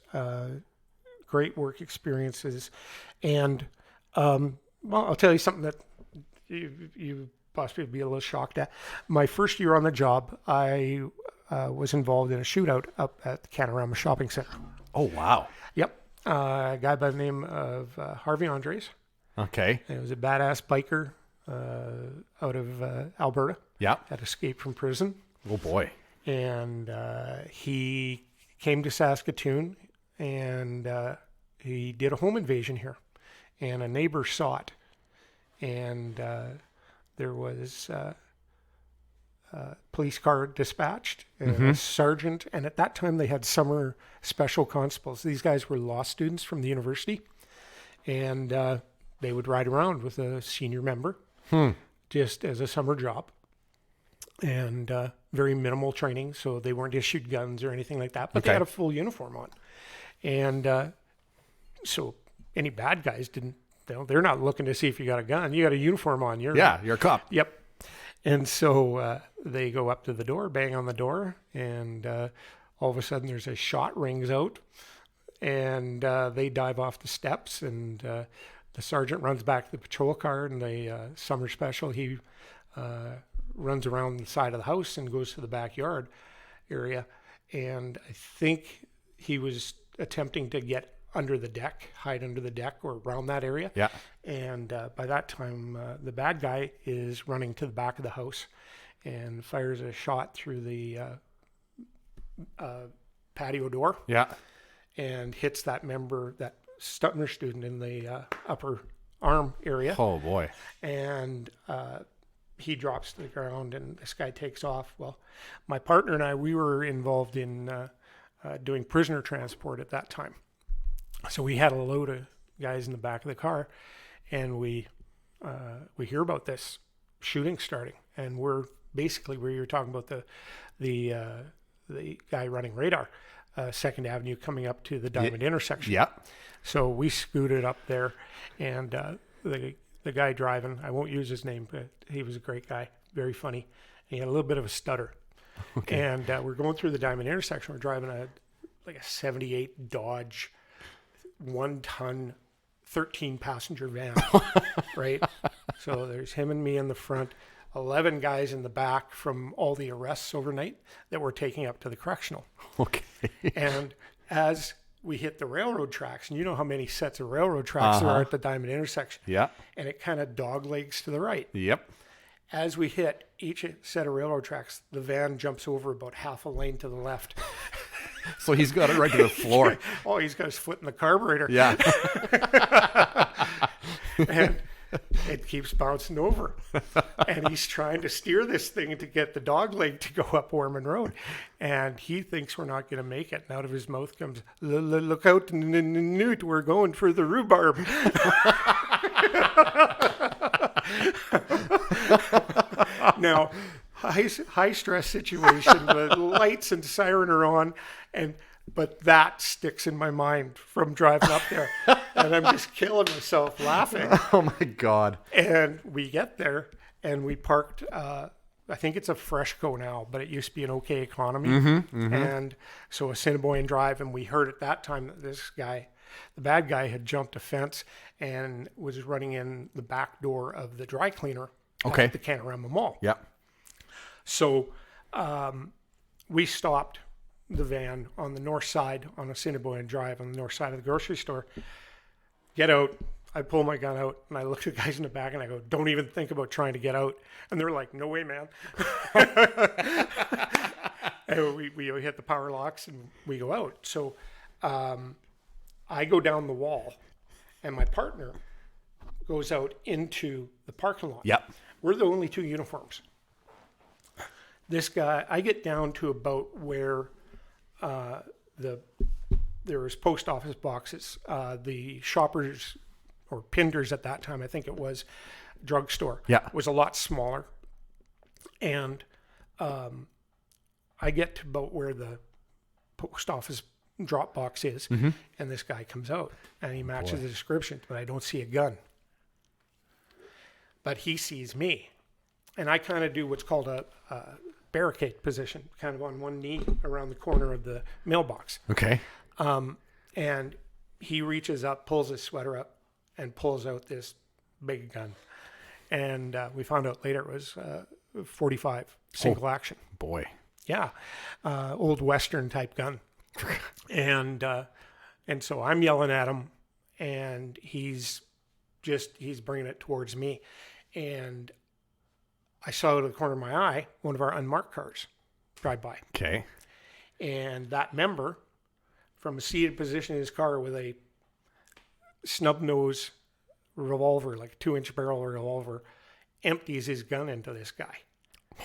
great work experiences. And, well, I'll tell you something that you possibly be a little shocked at. My first year on the job, I was involved in a shootout up at the Canorama Shopping Center. Oh, wow. Yep. A guy by the name of Harvey Andres. Okay. And he was a badass biker out of Alberta. Yeah. Had escaped from prison. Oh, boy. And he came to Saskatoon, and he did a home invasion here. And a neighbor saw it. And there was a police car dispatched, and a sergeant. And at that time, they had summer special constables. These guys were law students from the university. And they would ride around with a senior member just as a summer job. And very minimal training, so they weren't issued guns or anything like that. But they had a full uniform on. And so any bad guys didn't, they're not looking to see if you got a gun. You got a uniform on. You're a cop. Yep. And so they go up to the door, bang on the door, and all of a sudden there's a shot rings out, and they dive off the steps, and the sergeant runs back to the patrol car, and the summer special, he runs around the side of the house and goes to the backyard area. And I think he was attempting to get under the deck, hide under the deck or around that area. Yeah. And by that time, the bad guy is running to the back of the house and fires a shot through the patio door. Yeah. And hits that summer student in the upper arm area. Oh, boy. And he drops to the ground, and this guy takes off. Well, my partner and I, we were involved in doing prisoner transport at that time. So we had a load of guys in the back of the car, and we hear about this shooting starting, and we're basically where you're talking about the guy running radar, 2nd Avenue coming up to the Diamond intersection. Yeah. So we scooted up there, and the guy driving, I won't use his name, but he was a great guy, very funny. He had a little bit of a stutter. Okay. And we're going through the Diamond intersection. We're driving a 78 Dodge 1-ton, 13-passenger van, right? So there's him and me in the front, 11 guys in the back from all the arrests overnight that we're taking up to the correctional. Okay. And as we hit the railroad tracks, and you know how many sets of railroad tracks there are at the Diamond intersection. Yeah. And it kind of dog legs to the right. Yep. As we hit each set of railroad tracks, the van jumps over about half a lane to the left. So he's got it right to the floor. Oh, he's got his foot in the carburetor. Yeah. And it keeps bouncing over. And he's trying to steer this thing to get the dog leg to go up Ormond Road. And he thinks we're not going to make it. And out of his mouth comes, look out, Newt, we're going for the rhubarb. Now, high stress situation, the lights and siren are on, but that sticks in my mind from driving up there. And I'm just killing myself laughing. Oh, my God. And we get there, and we parked, I think it's a Freshco now, but it used to be an OK Economy. And so Assiniboine Drive, and we heard at that time that this guy, the bad guy, had jumped a fence and was running in the back door of the dry cleaner at the Canorama Mall. Yeah. So we stopped the van on the north side on Assiniboine Drive on the north side of the grocery store. Get out. I pull my gun out, and I look at the guys in the back, and I go, don't even think about trying to get out. And they're like, no way, man. And we hit the power locks, and we go out. So I go down the wall, and my partner goes out into the parking lot. Yep. We're the only two uniforms. This guy, I get down to about where there was post office boxes, the Shoppers or Pinders at that time, I think it was, drugstore, was a lot smaller. And I get to about where the post office drop box is, and this guy comes out, and he matches the description, but I don't see a gun. But he sees me. And I kind of do what's called a barricade position, kind of on one knee around the corner of the mailbox. Okay. And he reaches up, pulls his sweater up, and pulls out this big gun. And we found out later it was 45 single action. Boy. Yeah, old Western type gun. And so I'm yelling at him, and he's bringing it towards me. And I saw out of the corner of my eye one of our unmarked cars drive by. Okay. And that member, from a seated position in his car with a snub nose revolver, like a 2-inch barrel revolver, empties his gun into this guy.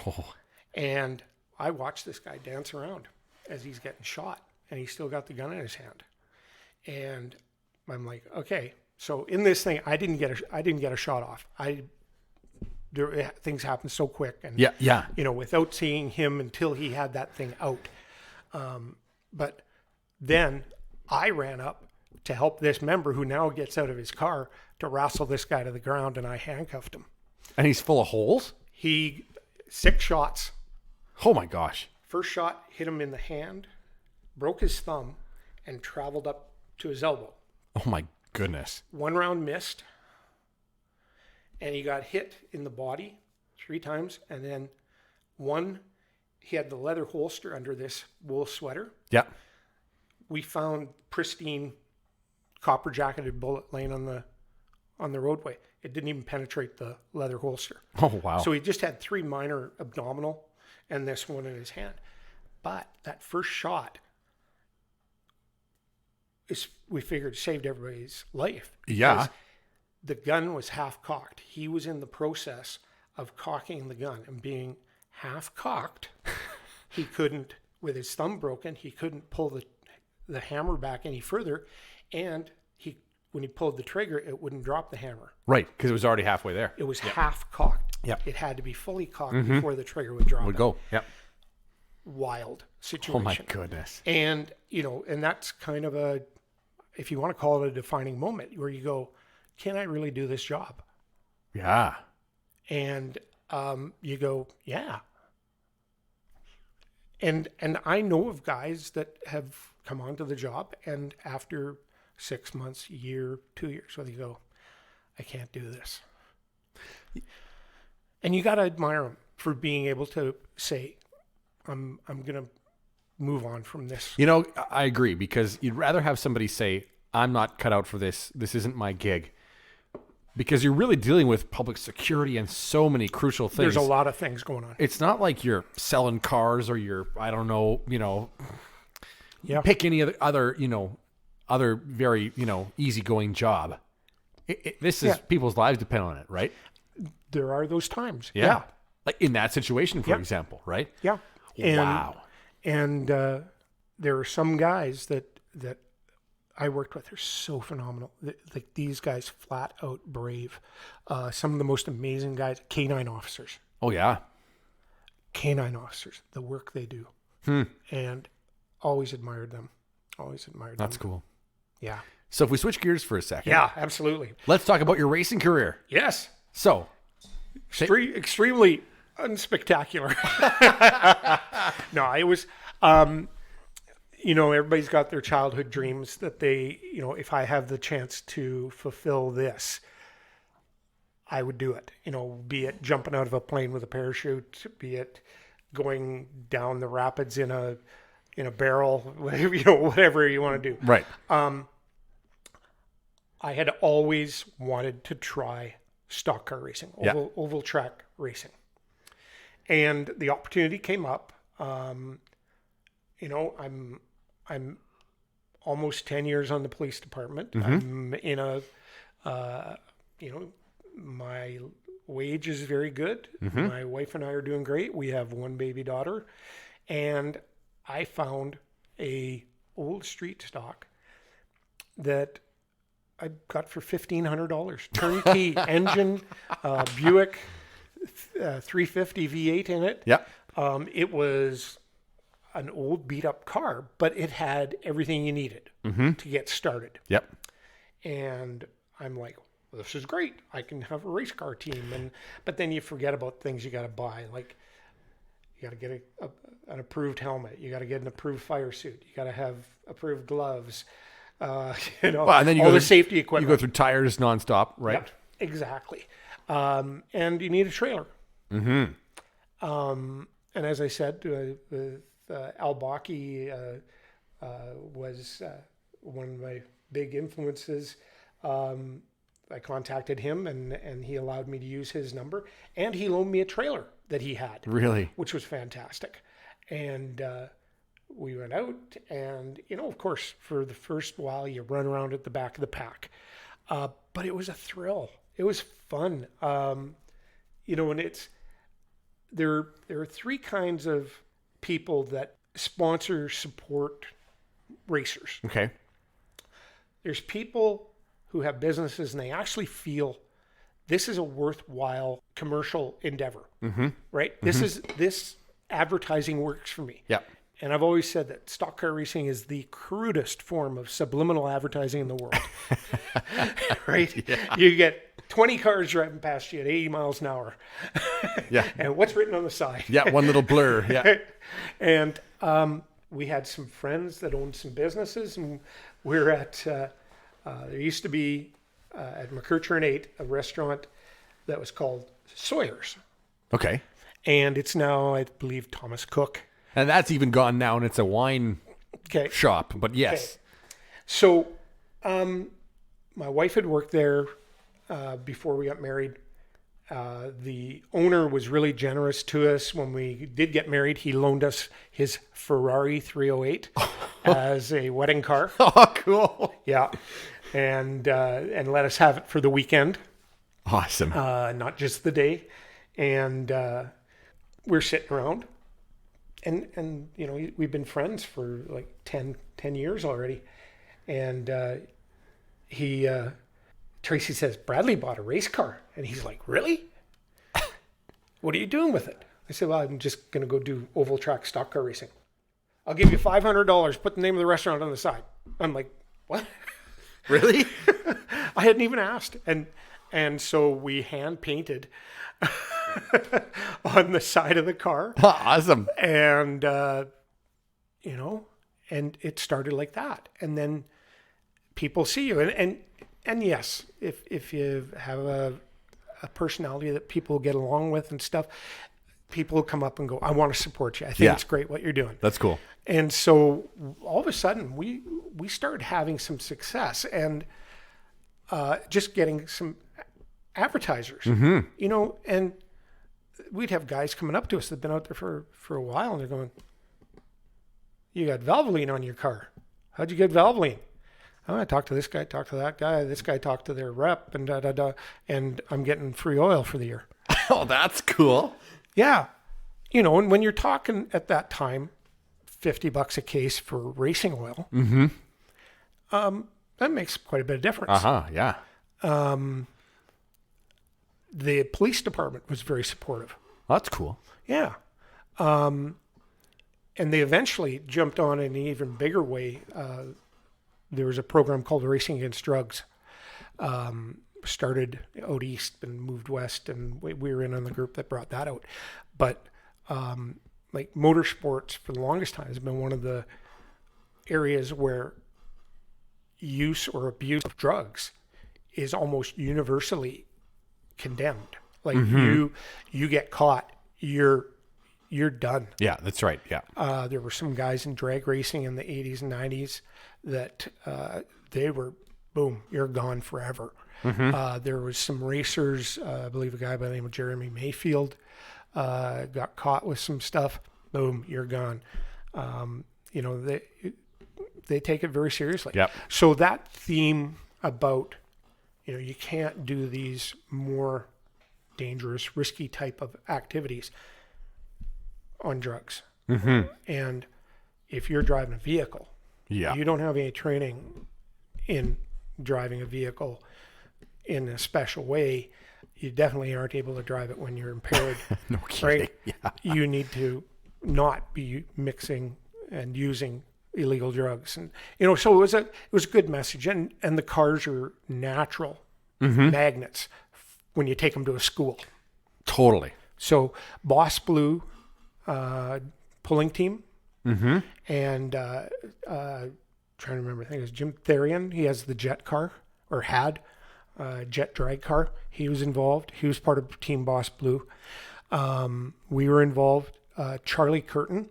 Oh. And I watched this guy dance around as he's getting shot, and he's still got the gun in his hand. And I'm like, okay. So in this thing, I didn't get a shot off. Things happen so quick, and yeah. without seeing him until he had that thing out. But then I ran up to help this member, who now gets out of his car, to wrestle this guy to the ground, and I handcuffed him. And he's full of holes? 6 shots. Oh my gosh. First shot hit him in the hand, broke his thumb, and traveled up to his elbow. Oh my goodness. 1 round missed, and he got hit in the body 3 times, and then he had the leather holster under this wool sweater. Yeah. We found pristine copper jacketed bullet laying on the roadway. It didn't even penetrate the leather holster. Oh wow. So he just had 3 minor abdominal and this one in his hand. But that first shot we figured saved everybody's life. Yeah. The gun was half cocked. He was in the process of cocking the gun, and being half cocked, he couldn't, with his thumb broken, he couldn't pull the hammer back any further, and when he pulled the trigger, it wouldn't drop the hammer. Right, because it was already halfway there. It was half cocked. Yep. It had to be fully cocked before the trigger would drop. Would go. Yep. Wild situation. Oh my goodness. And and that's kind of if you want to call it a defining moment, where you go, can I really do this job? Yeah. And you go, yeah. And I know of guys that have come onto the job, and after 6 months, a year, 2 years, where they go, I can't do this. And you got to admire them for being able to say, I'm going to move on from this. I agree, because you'd rather have somebody say, I'm not cut out for this. This isn't my gig. Because you're really dealing with public security and so many crucial things. There's a lot of things going on. It's not like you're selling cars or you're, I don't know, pick any other very, easygoing job. This is people's lives depend on it, right? There are those times. Yeah. Like in that situation, for example, right? Yeah. Wow. And there are some guys that I worked with. They're so phenomenal. Like these guys, flat out brave. Some of the most amazing guys, canine officers. Oh, yeah. Canine officers, the work they do. And always admired them. Always admired them. That's cool. Yeah. So if we switch gears for a second. Yeah, absolutely. Let's talk about your racing career. Yes. So. Extremely unspectacular. No, it was, everybody's got their childhood dreams that they, if I have the chance to fulfill this, I would do it. Be it jumping out of a plane with a parachute, be it going down the rapids in a barrel, whatever you want to do. Right. I had always wanted to try stock car racing, oval track racing. And the opportunity came up. I'm almost 10 years on the police department. I'm in my wage is very good. My wife and I are doing great. We have 1 baby daughter, and I found a old street stock that I got for $1,500. Turnkey engine, Buick 350 V8 in it. Yeah. It was an old beat up car, but it had everything you needed to get started. Yep. And I'm like, well, this is great. I can have a race car team. But then you forget about things you got to buy. Like, You got to get an approved helmet. You got to get an approved fire suit. You got to have approved gloves. You know, Well, and then all the safety equipment. You go through tires nonstop, right? Yep, exactly. And you need a trailer. Mm-hmm. And as I said, Al Baki was one of my big influences. I contacted him and he allowed me to use his number, and he loaned me a trailer that he had. Really? Which was fantastic. And we went out and, you know, of course, for the first while you run around at the back of the pack. But it was a thrill. It was fun. You know, and there are three kinds of people that support racers. Okay. There's people who have businesses and they actually feel this is a worthwhile commercial endeavor, right? This advertising works for me. Yeah. And I've always said that stock car racing is the crudest form of subliminal advertising in the world, right? Yeah. You get 20 cars driving past you at 80 miles an hour. Yeah. And what's written on the side? Yeah. One little blur. Yeah. And we had some friends that owned some businesses, and we're at, there used to be at McKercher and 8, a restaurant that was called Sawyer's. Okay. And it's now, I believe, Thomas Cook. And that's even gone now, and it's a wine shop. But yes. Okay. So my wife had worked there before we got married. The owner was really generous to us. When we did get married, he loaned us his Ferrari 308 as a wedding car. Oh, cool. Yeah. And let us have it for the weekend. Awesome. Not just the day. And we're sitting around. And you know, we've been friends for like 10 years already. And Tracy says, Bradley bought a race car. And he's like, really? What are you doing with it? I said, well, I'm just going to go do oval track stock car racing. I'll give you $500. Put the name of the restaurant on the side. I'm like, what? Really? I hadn't even asked. And so we hand painted on the side of the car. Awesome. And, you know, and it started like that. And then people see you. And yes, if you have a personality that people get along with and stuff, people come up and go, I want to support you. I think it's great what you're doing. That's cool. And so all of a sudden we started having some success and just getting some advertisers, you know, and we'd have guys coming up to us that've been out there for a while, and they're going, you got Valvoline on your car. How'd you get Valvoline? Oh, I talked to this guy, talked to that guy. This guy talked to their rep, and and I'm getting free oil for the year. Oh, that's cool. Yeah. You know, and when you're talking at that time, $50 a case for racing oil, that makes quite a bit of difference. Yeah. The police department was very supportive. That's cool. Yeah. And they eventually jumped on in an even bigger way. There was a program called Racing Against Drugs. Started out east and moved west, and we were in on the group that brought that out. But like motorsports for the longest time has been one of the areas where use or abuse of drugs is almost universally condemned. Like you get caught, you're done. Yeah, that's right. Yeah. There were some guys in drag racing in the 80s and 90s that they were, boom, you're gone forever. There was some racers, I believe a guy by the name of Jeremy Mayfield got caught with some stuff. Boom, you're gone. You know, they take it very seriously. Yep. So that theme about, you know, you can't do these more dangerous, risky type of activities on drugs. And if you're driving a vehicle, you don't have any training in driving a vehicle in a special way, you definitely aren't able to drive it when you're impaired. No kidding. Right? Yeah. You need to not be mixing and using illegal drugs. And, you know, so it was a good message. And the cars are natural magnets when you take them to a school. Totally. So Boss Blue, pulling team. And trying to remember, I think it was Jim Therian. He has the jet car, or had jet drag car. He was involved. He was part of Team Boss Blue. We were involved. Charlie Curtin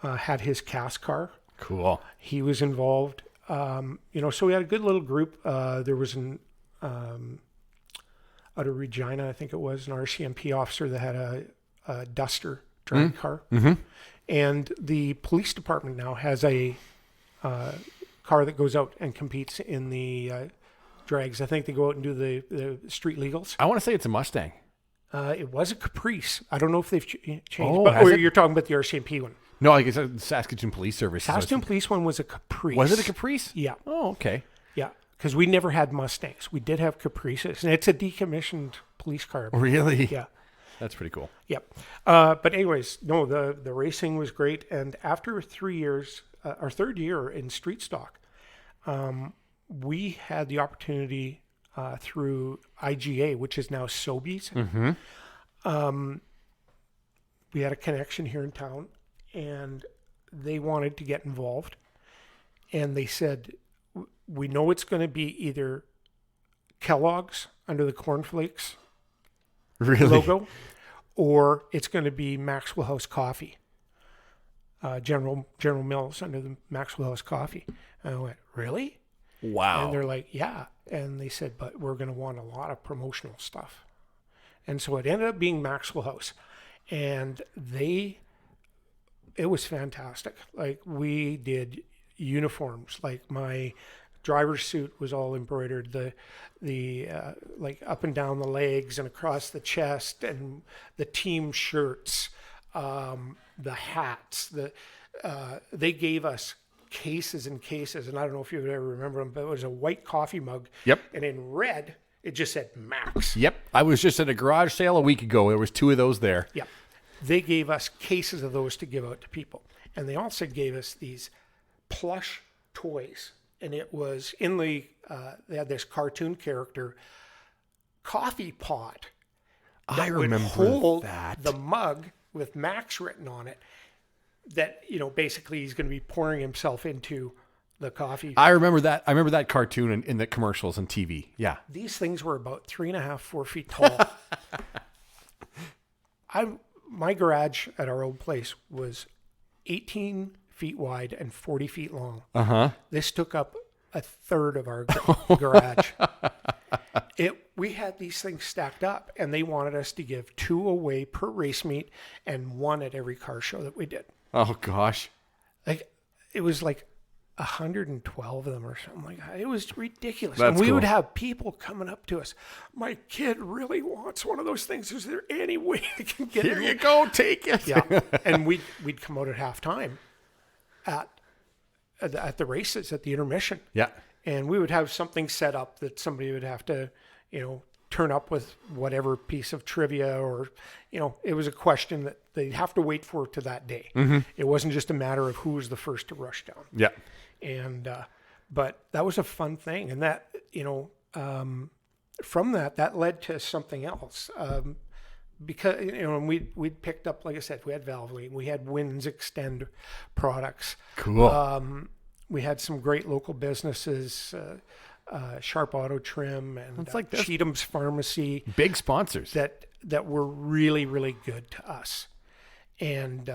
had his cast car. Cool. He was involved. So we had a good little group. There was an out of Regina, I think it was, an RCMP officer that had a Duster drag car. And the police department now has a car that goes out and competes in the drags. I think they go out and do the street legals. I want to say it's a Mustang. It was a Caprice. I don't know if they've changed. Oh, but, has or it? you're talking about the RCMP one. No, I guess the Saskatoon Police Service. Saskatoon Police one was a Caprice. Was it a Caprice? Yeah. Oh, okay. Yeah. Because we never had Mustangs. We did have Caprices. And it's a decommissioned police car. Really? Yeah. That's pretty cool. Yep. But anyways, no, the racing was great. And after 3 years, our third year in street stock, we had the opportunity through IGA, which is now Sobeys. We had a connection here in town, and they wanted to get involved. And they said, we know it's going to be either Kellogg's under the cornflakes logo, or it's going to be Maxwell House Coffee, General Mills under the Maxwell House Coffee. And I went, really? Wow. And they're like, yeah. And they said, but we're going to want a lot of promotional stuff. And so it ended up being Maxwell House. And it was fantastic. Like, we did uniforms. Like, my driver's suit was all embroidered, the like up and down the legs and across the chest, and the team shirts, the hats. They gave us cases and cases, and I don't know if you would ever remember them, but it was a white coffee mug. Yep. And in red, it just said Max. Yep. I was just at a garage sale a week ago. There was 2 of those there. Yep. They gave us cases of those to give out to people. And they also gave us these plush toys. And it was in they had this cartoon character, Coffee Pot. I remember hold that. The mug with Max written on it, that, basically he's going to be pouring himself into the coffee. I remember that. I remember that cartoon in the commercials on TV. Yeah. These things were about 3.5, 4 feet tall. My garage at our old place was 18 feet wide and 40 feet long. This took up a third of our garage. We had these things stacked up, and they wanted us to give 2 away per race meet and 1 at every car show that we did. Oh gosh. Like, it was like 112 of them or something like that. It was ridiculous. That's and we cool. would have people coming up to us. My kid really wants one of those things. Is there any way I can get it? Here you go. Take it. Yeah. And we'd come out at halftime at the races, at the intermission. Yeah. And we would have something set up that somebody would have to, turn up with whatever piece of trivia, or, it was a question that they'd have to wait for to that day. It wasn't just a matter of who was the first to rush down. Yeah. And, but that was a fun thing. And that, from that led to something else. Because, and we'd picked up, like I said, we had Valvoline, we had Winds Extend products. Cool. We had some great local businesses, Sharp Auto Trim and like Cheatham's Pharmacy. Big sponsors. That were really, really good to us. And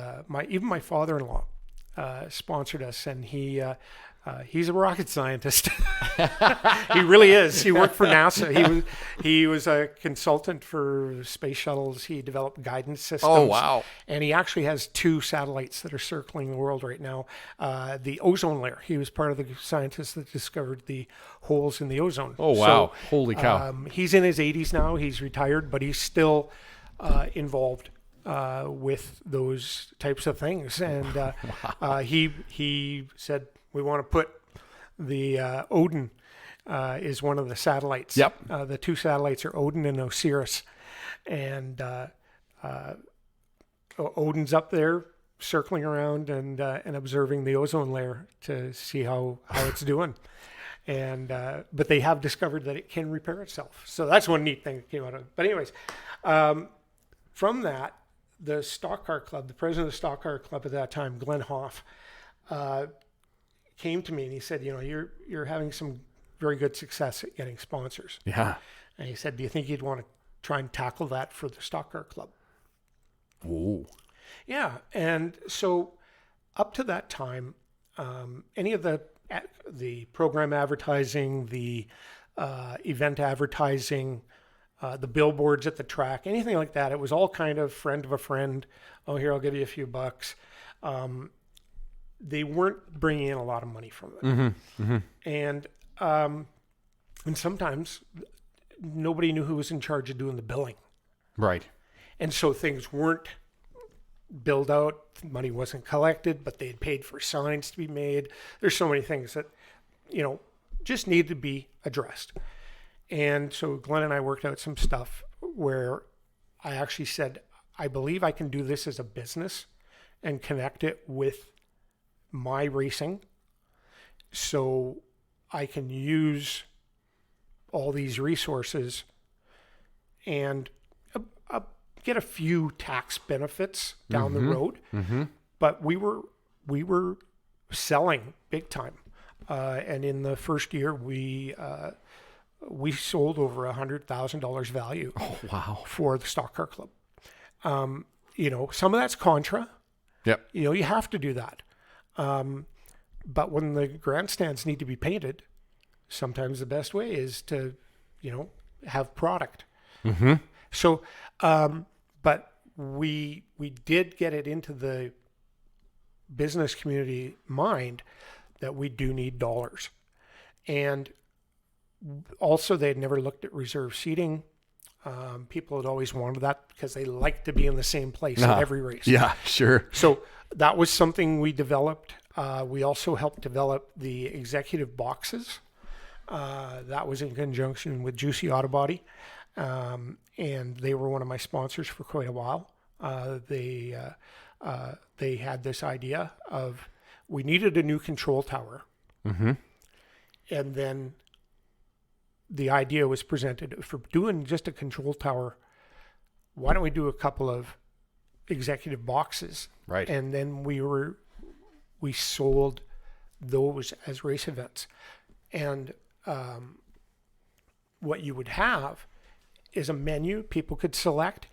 even my father-in-law sponsored us, and he's a rocket scientist. He really is. He worked for NASA. He was a consultant for space shuttles. He developed guidance systems. Oh, wow. And he actually has 2 satellites that are circling the world right now. The ozone layer. He was part of the scientists that discovered the holes in the ozone. Oh, wow. Holy cow. He's in his 80s now. He's retired, but he's still involved with those types of things. And he said, we want to put the Odin is one of the satellites. Yep. The 2 satellites are Odin and Osiris. And Odin's up there circling around and observing the ozone layer to see how it's doing. And but they have discovered that it can repair itself. So that's one neat thing that came out of it. But anyways, from that, the stock car club, the president of the stock car club at that time, Glenn Hoff, came to me and he said, you're having some very good success at getting sponsors. Yeah. And he said, do you think you'd want to try and tackle that for the stock car club? Oh. Yeah. And so up to that time, any of the program advertising, the event advertising, the billboards at the track, anything like that, it was all kind of friend of a friend. Oh, here, I'll give you a few bucks. They weren't bringing in a lot of money from it. Mm-hmm. Mm-hmm. And sometimes nobody knew who was in charge of doing the billing. Right. And so things weren't billed out, money wasn't collected, but they had paid for signs to be made. There's so many things that, just need to be addressed. And so Glenn and I worked out some stuff where I actually said, I believe I can do this as a business and connect it with my racing so I can use all these resources and get a few tax benefits down the road. Mm-hmm. But we were selling big time. And in the first year, we sold over $100,000 value. Oh, wow. For the stock car club. Some of that's contra. Yep. You have to do that. But when the grandstands need to be painted, sometimes the best way is to, have product. Mm-hmm. So, but we did get it into the business community mind that we do need dollars. And also they had never looked at reserve seating. People had always wanted that because they like to be in the same place at every race. Yeah, sure. So that was something we developed. We also helped develop the executive boxes. That was in conjunction with Juicy Auto Body. And they were one of my sponsors for quite a while. They had this idea of we needed a new control tower. Mm-hmm. And then the idea was presented for doing just a control tower. Why don't we do a couple of executive boxes? Right. And then we sold those as race events. And what you would have is a menu people could select.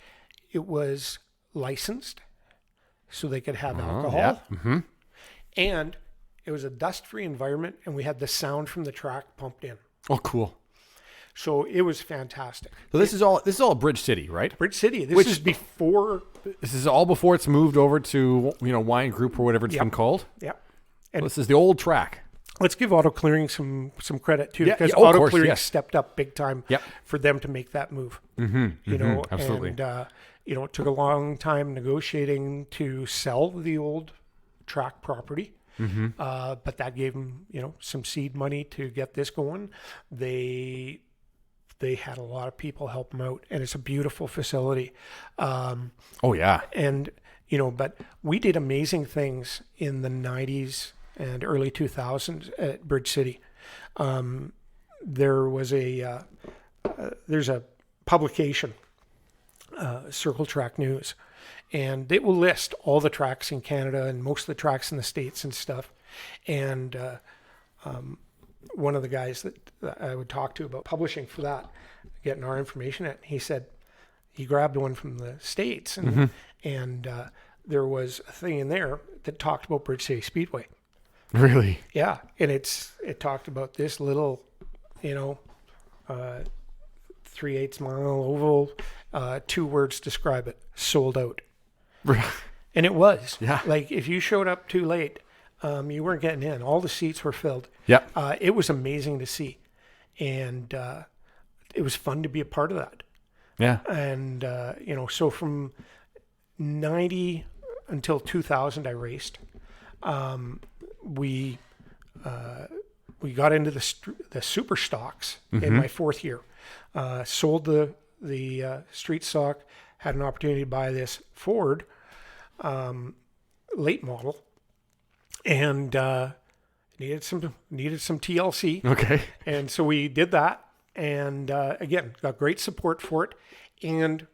It was licensed, so they could have alcohol. Yeah. Mm-hmm. And it was a dust-free environment, and we had the sound from the track pumped in. Oh, cool. So it was fantastic. So this is all Bridge City, right? Bridge City. This is before. This is all before it's moved over to Wine Group or whatever it's been called. Yeah. And this is the old track. Let's give Auto Clearing some credit too, because of Auto course, Clearing yes. stepped up big time for them to make that move. Mm-hmm. Absolutely. And it took a long time negotiating to sell the old track property. Mm-hmm. But that gave them, some seed money to get this going. They had a lot of people help them out, and it's a beautiful facility. Oh yeah. And but we did amazing things in the 90s and early 2000s at Bridge City. There was there's a publication, Circle Track News, and it will list all the tracks in Canada and most of the tracks in the States and stuff. And one of the guys that I would talk to about publishing for that, getting our information at, he said he grabbed one from the States, and there was a thing in there that talked about Bridge City Speedway. Really? Yeah, and it talked about this little, 3/8 mile oval. 2 words describe it: sold out. And it was. Yeah. Like if you showed up too late, you weren't getting in. All the seats were filled. Yeah. It was amazing to see, and it was fun to be a part of that. Yeah. And so from 90 until 2000, I raced. We got into the super stocks in my 4th year. Sold the street stock. Had an opportunity to buy this Ford late model, and needed some TLC. Okay. And so we did that, and again got great support for it. And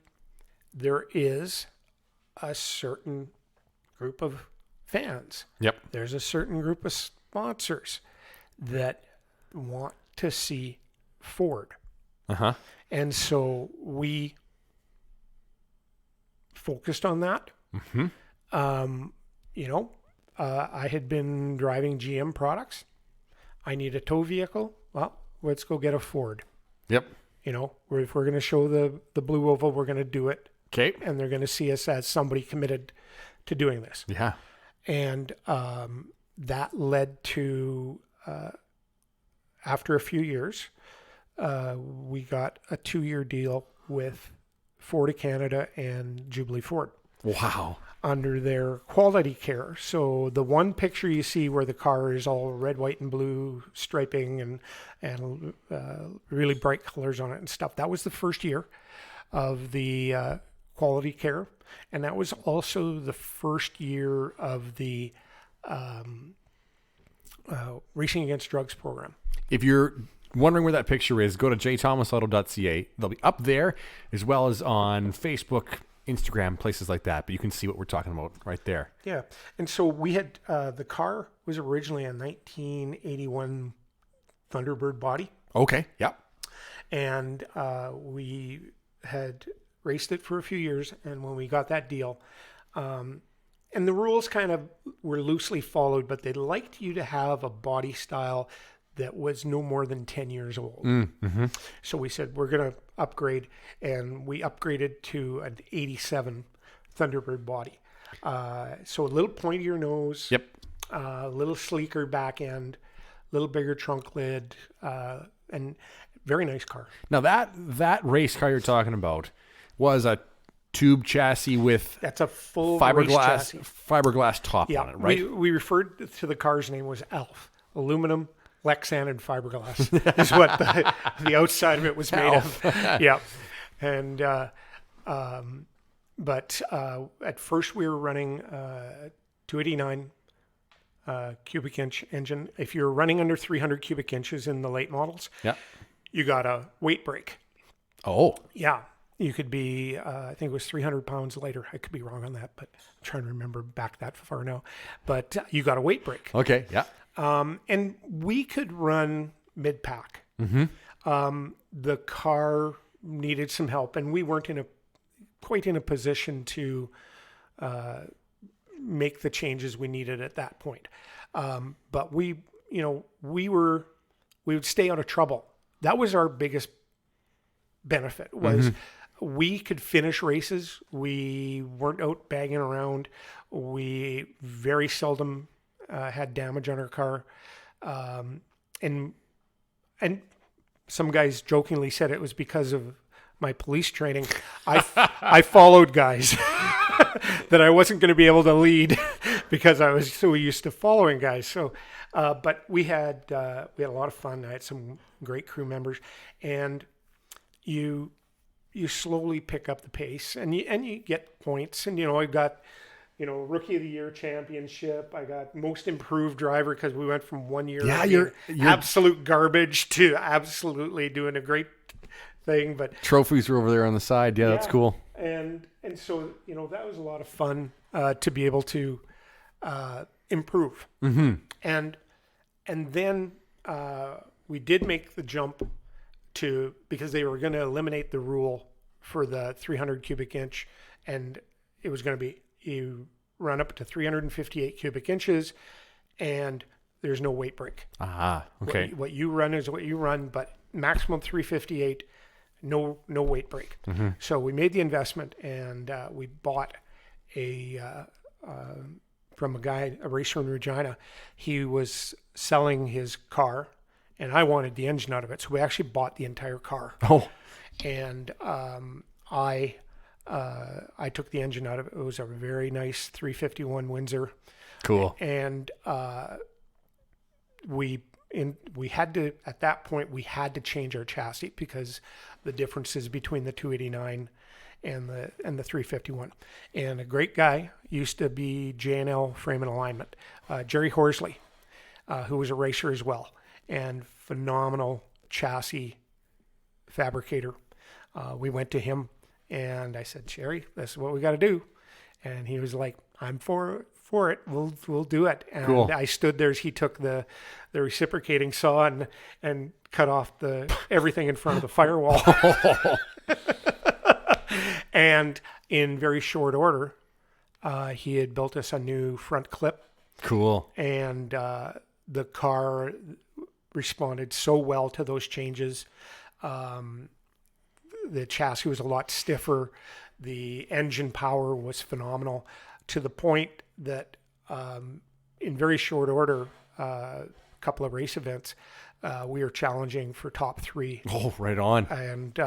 there is a certain group of fans. Yep. There's a certain group of sponsors that want to see Ford. Uh-huh. And so we focused on that. You know, I had been driving GM products. I need a tow vehicle. Well, let's go get a Ford. Yep. You know, if we're going to show the blue oval, we're going to do it. Okay. And they're going to see us as somebody committed to doing this. Yeah. And that led to, after a few years, we got a 2-year deal with Ford of Canada and Jubilee Ford. Wow. Under their quality care. So the one picture you see where the car is all red, white, and blue striping and really bright colors on it and stuff, that was the first year of the quality care. And that was also the first year of the Racing Against Drugs program. If you're wondering where that picture is, go to jthomasauto.ca. They'll be up there as well as on Facebook, Instagram, places like that. But you can see what we're talking about right there. Yeah. And so we had, the car was originally a 1981 Thunderbird body. Okay. Yep. And we had raced it for a few years. And when we got that deal, and the rules kind of were loosely followed, but they liked you to have a body style that was no more than 10 years old. So we said, we're going to upgrade, and we upgraded to an 87 Thunderbird body. So a little pointier nose, Yep. a little sleeker back end, a little bigger trunk lid, and very nice car. Now that race car you're talking about was a tube chassis with That's a full race chassis. fiberglass top on it, right? We referred to the car's name was ALF, aluminum, Lexan, and fiberglass is what the outside of it was made of. Yeah. And, but at first we were running 289 cubic inch engine. If you're running under 300 cubic inches in the late models, Yeah. you got a weight break. Oh. Yeah. You could be, I think it was 300 pounds lighter. I could be wrong on that, but I'm trying to remember back that far now. But you got a weight break. Okay. Yeah. And we could run mid-pack. The car needed some help, and we weren't quite in a position to make the changes we needed at that point. But we would stay out of trouble. That was our biggest benefit, was we could finish races. We weren't out banging around. We very seldom had damage on our car. And some guys jokingly said it was because of my police training. I followed guys that I wasn't going to be able to lead because I was so used to following guys. So, but we had a lot of fun. I had some great crew members, and you slowly pick up the pace, and you get points. And I got Rookie of the Year championship. I got most improved driver because we went from 1 year you're absolute garbage to absolutely doing a great thing. But trophies are over there on the side. Yeah, that's cool. And so that was a lot of fun to be able to improve. And then we did make the jump because they were going to eliminate the rule for the 300 cubic inch, and it was going to be you run up to 358 cubic inches and there's no weight break. Okay. What you run is what you run, but maximum 358, no weight break. So we made the investment, and we bought from a racer in Regina. He was selling his car, and I wanted the engine out of it. So we actually bought the entire car. Oh. And I took the engine out of it. It was a very nice 351 Windsor. Cool. And we had to, at that point, we had to change our chassis because the differences between the 289 and the 351. And a great guy used to be J&L Frame and Alignment, Jerry Horsley, who was a racer as well, and phenomenal chassis fabricator. We went to him, and I said, Jerry, this is what we got to do. And he was like, I'm for it. We'll do it. And Cool. I stood there as he took the reciprocating saw and cut off everything in front of the firewall. And in very short order, he had built us a new front clip, Cool. and the car responded so well to those changes. The chassis was a lot stiffer. The engine power was phenomenal, to the point that in very short order, a couple of race events, we were challenging for top 3. Oh, right on. And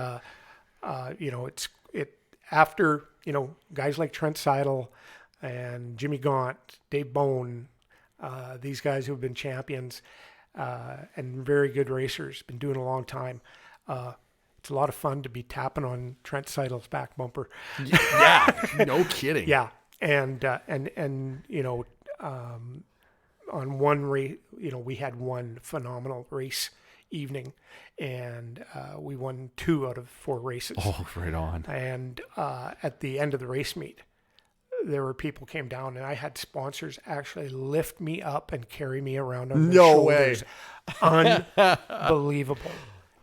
after guys like Trent Seidel and Jimmy Gaunt, Dave Bone, these guys who have been champions and very good racers, been doing it a long time. It's a lot of fun to be tapping on Trent Seidel's back bumper. Yeah, no kidding. Yeah, and on one race, we had one phenomenal race evening, and we won 2 out of 4 races. Oh, right on. And at the end of the race meet, there were people came down, and I had sponsors actually lift me up and carry me around on their shoulders. Unbelievable.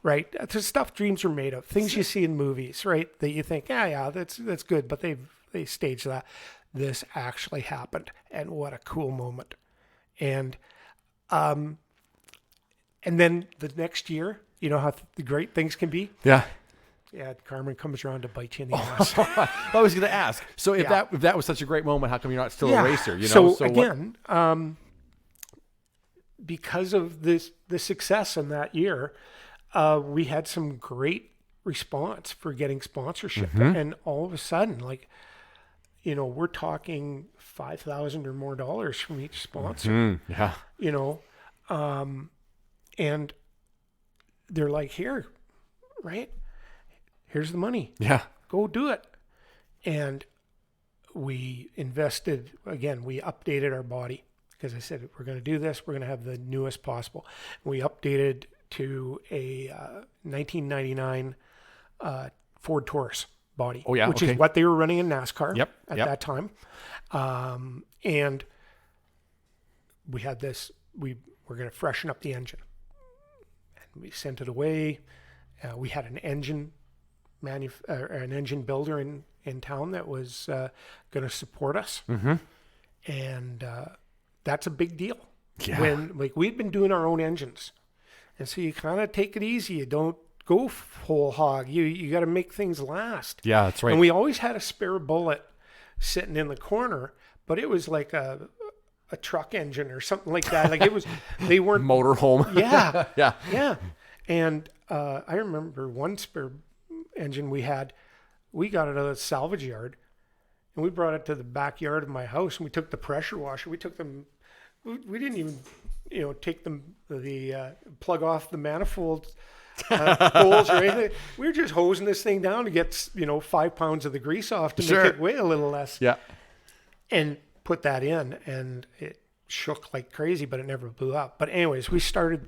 Right? That's the stuff dreams are made of. Things you see in movies, right? That you think, yeah, that's good, but they staged that. This actually happened, and what a cool moment. And then the next year, you know how the great things can be? Yeah. Yeah, Carmen comes around to bite you in the ass. I was going to ask. So if that was such a great moment, how come you're not still a racer? So again, because of the success in that year, we had some great response for getting sponsorship. And all of a sudden, we're talking $5,000 or more from each sponsor. Yeah. And they're like, here, right? Here's the money. Yeah. Go do it. And we invested, again, we updated our body, because I said, we're going to do this. We're going to have the newest possible. We updated to a 1999 Ford Taurus body, which is what they were running in NASCAR at that time. And we had this, we were going to freshen up the engine. And we sent it away. We had an engine builder in town that was going to support us. And that's a big deal. Yeah. When we'd been doing our own engines. And so you kind of take it easy. You don't go whole hog. You got to make things last. Yeah, that's right. And we always had a spare bullet sitting in the corner, but it was like a truck engine or something like that. Like they weren't motorhome. Yeah. Yeah. And I remember one spare engine we got it out of the salvage yard, and we brought it to the backyard of my house, and we took the pressure washer. We took them. We didn't even, take them the plug off the manifold holes or anything. We were just hosing this thing down to get 5 pounds of the grease off to make it weigh a little less. Yeah. And put that in, and it shook like crazy, but it never blew up. But anyways, we started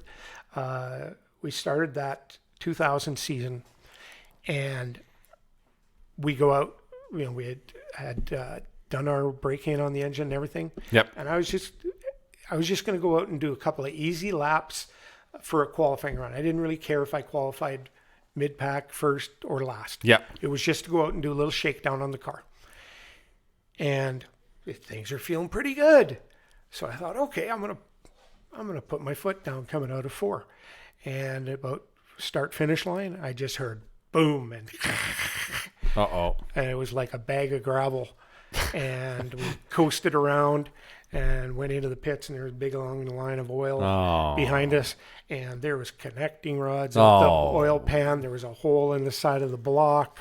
that 2000 season, and we go out. We had done our break-in on the engine and everything. Yep. And I was just going to go out and do a couple of easy laps for a qualifying run. I didn't really care if I qualified mid-pack, first, or last. Yeah. It was just to go out and do a little shakedown on the car. And things are feeling pretty good. So I thought, okay, I'm gonna put my foot down coming out of 4. And about start finish line, I just heard boom, and and it was like a bag of gravel. And we coasted around and went into the pits, and there was a big long line of oil behind us, and there was connecting rods of the oil pan. There was a hole in the side of the block.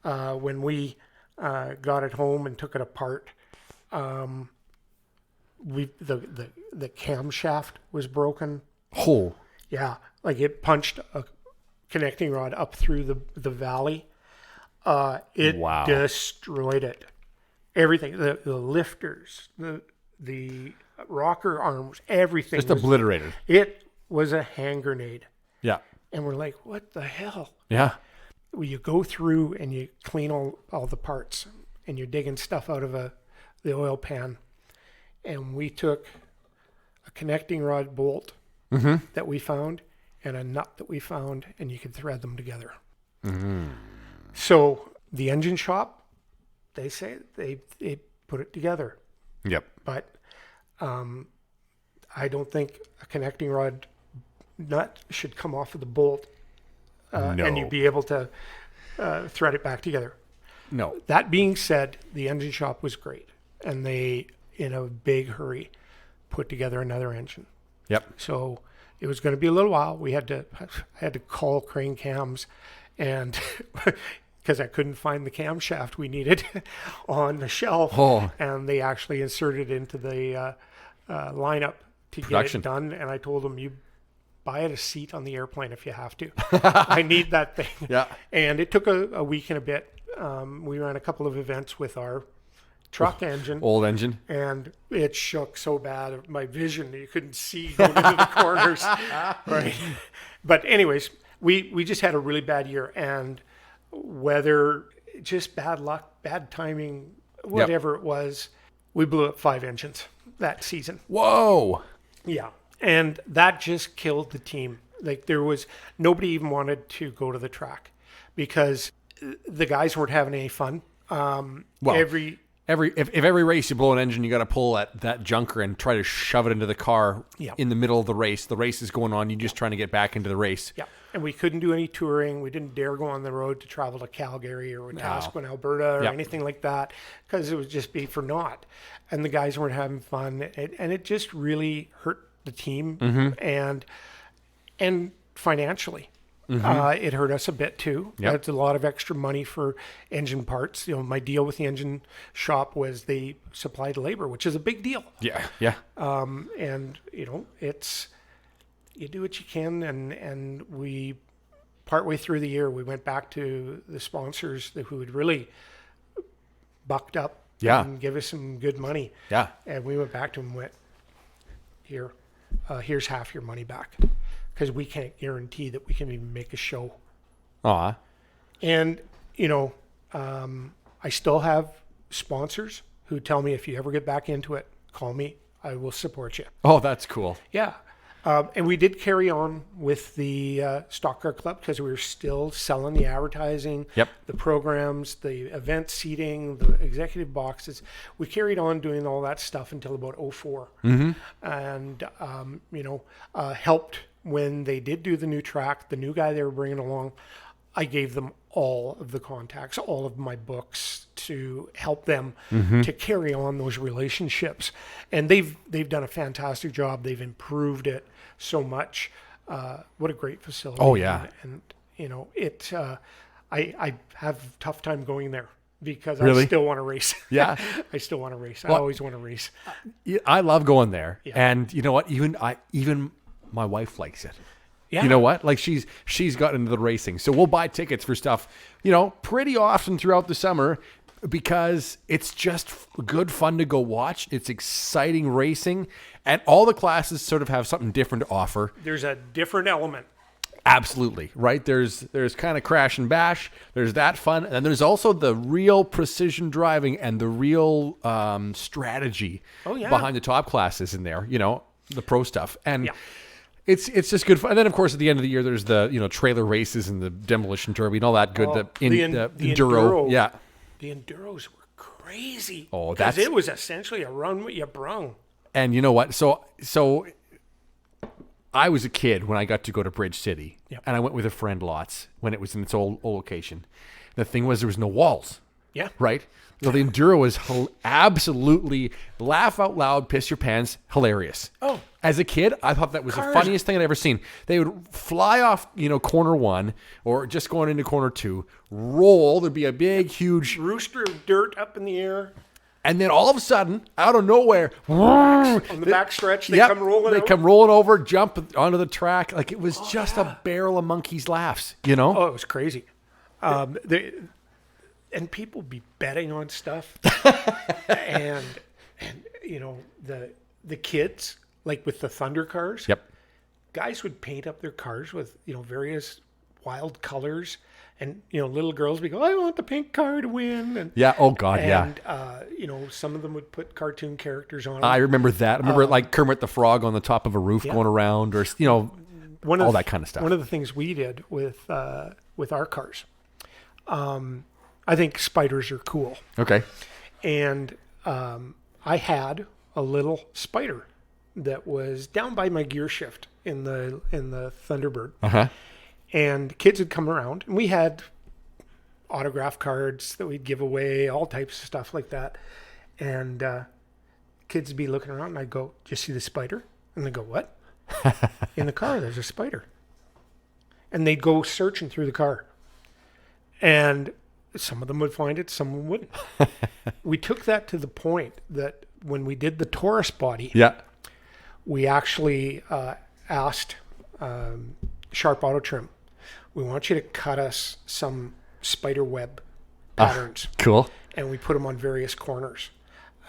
When we got it home and took it apart, the camshaft was broken. Oh. Yeah, like it punched a connecting rod up through the valley. It destroyed it. Everything, the lifters, the rocker arms, everything. Just obliterated. It was a hand grenade. Yeah. And we're like, what the hell? Yeah. Well, you go through and you clean all the parts. and you're digging stuff out of the oil pan. And we took a connecting rod bolt that we found and a nut that we found, and you could thread them together. So the engine shop, they say they put it together. Yep. But I don't think a connecting rod nut should come off of the bolt and you'd be able to thread it back together. No. That being said, the engine shop was great, and they, in a big hurry, put together another engine. Yep. So it was going to be a little while. I had to call Crane Cams, and because I couldn't find the camshaft we needed on the shelf, and they actually inserted it into the lineup to Production. get it done. And I told them, you buy it a seat on the airplane if you have to. I need that thing. Yeah. And it took a week and a bit. We ran a couple of events with our truck engine. Old engine. And it shook so bad, my vision, you couldn't see going into the corners. Right. But anyways, we just had a really bad year, and whether just bad luck, bad timing, whatever it was, we blew up 5 engines that season. Whoa. Yeah. And that just killed the team. Like, there was nobody even wanted to go to the track because the guys weren't having any fun. If every race you blow an engine, you got to pull that junker and try to shove it into the car in the middle of the race. The race is going on. You're just trying to get back into the race. Yeah. And we couldn't do any touring. We didn't dare go on the road to travel to Calgary or Wetaskiwin, Alberta, or anything like that, because it would just be for naught. And the guys weren't having fun. And it just really hurt the team and financially. It hurt us a bit too. Yep. It's a lot of extra money for engine parts. You know, my deal with the engine shop was they supplied labor, which is a big deal. Yeah. Yeah. And you know, it's, you do what you can. And we, partway through the year, we went back to the sponsors who had really bucked up and give us some good money. Yeah. And we went back to them and went, here's half your money back, because we can't guarantee that we can even make a show. And, you know, I still have sponsors who tell me, if you ever get back into it, call me. I will support you. Oh, that's cool. Yeah. And we did carry on with the Stock Car Club because we were still selling the advertising, the programs, the event seating, the executive boxes. We carried on doing all that stuff until about 2004. And, you know, helped when they did do the new track, the new guy they were bringing along. I gave them all of the contacts, all of my books to help them to carry on those relationships. And they've done a fantastic job. They've improved it so much. What a great facility. Oh, yeah. And you know, it, I have a tough time going there because Really? I still want to race. Yeah. I still want to race. Well, I always want to race. I love going there. Yeah. And you know what? Even my wife likes it. Yeah. You know what? Like she's gotten into the racing. So we'll buy tickets for stuff, you know, pretty often throughout the summer because it's just good fun to go watch. It's exciting racing, and all the classes sort of have something different to offer. There's a different element. Absolutely, right? There's kind of crash and bash. There's that fun, and then there's also the real precision driving and the real strategy behind the top classes in there, you know, the pro stuff. And it's just good fun. And then, of course, at the end of the year, there's the, you know, trailer races and the demolition derby and all that good. The enduro. Yeah. The enduros were crazy. Oh, because it was essentially a run what you brung. And you know what? So I was a kid when I got to go to Bridge City, and I went with a friend lots when it was in its old location. The thing was, there was no walls. Yeah. Right? So the enduro was absolutely laugh out loud, piss your pants, hilarious. Oh. As a kid, I thought that was the funniest thing I'd ever seen. They would fly off, you know, corner 1 or just going into corner 2, roll. There'd be a big, huge rooster of dirt up in the air. And then all of a sudden, out of nowhere, on the back stretch, they come rolling over. They come rolling over, jump onto the track. Like, it was just a barrel of monkeys' laughs, you know? Oh, it was crazy. And people be betting on stuff. and you know, the kids, like with the Thunder cars, guys would paint up their cars with, you know, various wild colors And, little girls would go, I want the pink car to win. And, Yeah. Oh God. Yeah. and some of them would put cartoon characters on I them. remember that. I remember like Kermit the Frog on the top of a roof going around, or all that kind of stuff. One of the things we did with our cars, I think spiders are cool. Okay. And I had a little spider that was down by my gear shift in the Thunderbird. Uh-huh. And kids would come around, and we had autograph cards that we'd give away, all types of stuff like that. And kids would be looking around, and I'd go, "Do you see the spider?" And they'd go, "What?" "In the car, there's a spider." And they'd go searching through the car. And some of them would find it, some of them wouldn't. We took that to the point that when we did the Taurus body, we actually asked Sharp Auto Trim, we want you to cut us some spider web patterns. Cool. And we put them on various corners.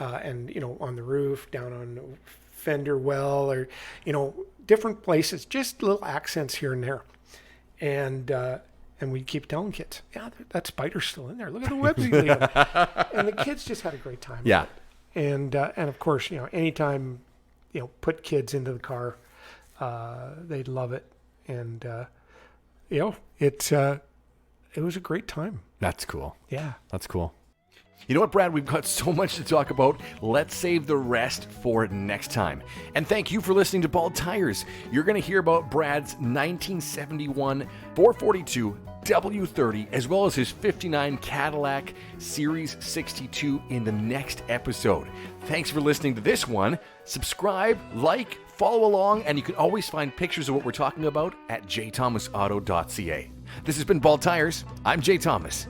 And, on the roof, down on the fender well, or, different places, just little accents here and there. And we keep telling kids, yeah, that spider's still in there. Look at the webs you leave. And the kids just had a great time. Yeah. And of course, anytime, put kids into the car, they'd love it. And, it was a great time. That's cool. Yeah. That's cool. You know what, Brad? We've got so much to talk about. Let's save the rest for next time. And thank you for listening to Bald Tires. You're going to hear about Brad's 1971 442 W30, as well as his 59 Cadillac Series 62 in the next episode. Thanks for listening to this one. Subscribe, like, follow along, and you can always find pictures of what we're talking about at jthomasauto.ca. This has been Bald Tires. I'm Jay Thomas.